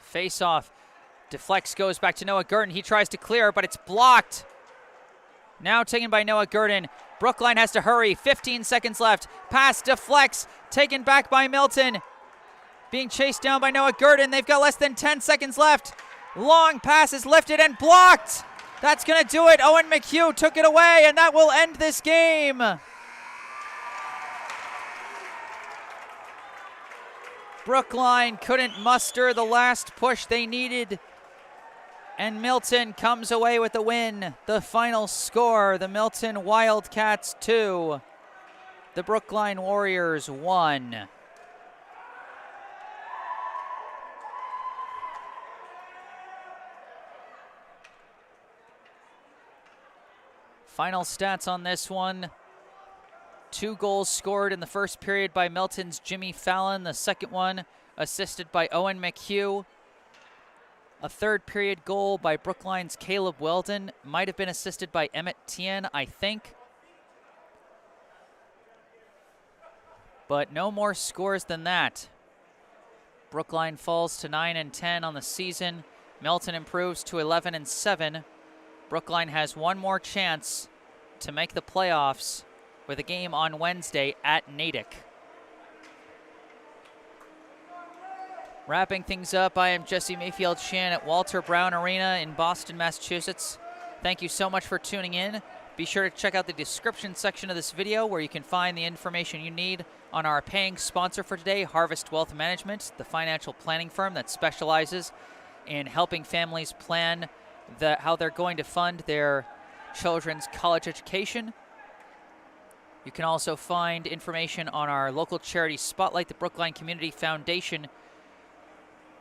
Face-off, deflects, goes back to Noah Gurdon. He tries to clear, but it's blocked. Now taken by Noah Gurdon. Brookline has to hurry. 15 seconds left. Pass deflects, taken back by Milton. Being chased down by Noah Gurdon. They've got less than 10 seconds left. Long pass is lifted and blocked. That's going to do it. Owen McHugh took it away, and that will end this game. Brookline couldn't muster the last push they needed, and Milton comes away with the win. The final score, the Milton Wildcats 2, the Brookline Warriors 1. Final stats on this one. 2 goals scored in the first period by Milton's Jimmy Fallon. The second one assisted by Owen McHugh. A third period goal by Brookline's Caleb Weldon. Might have been assisted by Emmett Tien, I think. But no more scores than that. Brookline falls to 9-10 on the season. Milton improves to 11-7. Brookline has one more chance to make the playoffs with a game on Wednesday at Natick. Wrapping things up, I am Jesse Mayfield-Sheehan at Walter Brown Arena in Boston, Massachusetts. Thank you so much for tuning in. Be sure to check out the description section of this video where you can find the information you need on our paying sponsor for today, Harvest Wealth Management, the financial planning firm that specializes in helping families plan how they're going to fund their children's college education. You can also find information on our local charity Spotlight, the Brookline Community Foundation,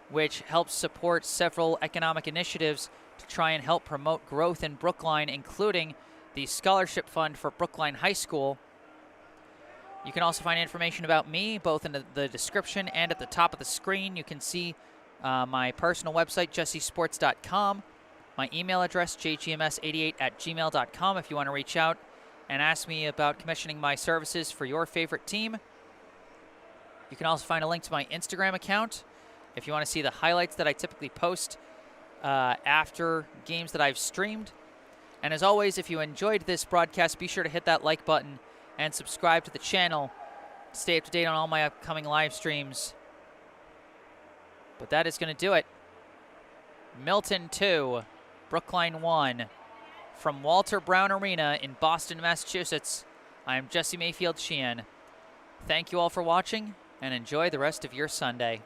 which helps support several economic initiatives to try and help promote growth in Brookline, including the Scholarship Fund for Brookline High School. You can also find information about me, both in the description and at the top of the screen. You can see my personal website, jessesports.com, my email address, jgms88@gmail.com, if you want to reach out and ask me about commissioning my services for your favorite team. You can also find a link to my Instagram account if you want to see the highlights that I typically post after games that I've streamed. And as always, if you enjoyed this broadcast, be sure to hit that like button and subscribe to the channel to stay up to date on all my upcoming live streams. But that is going to do it. Milton 2, Brookline 1. From Walter Brown Arena in Boston, Massachusetts, I am Jesse Mayfield-Sheehan. Thank you all for watching, and enjoy the rest of your Sunday.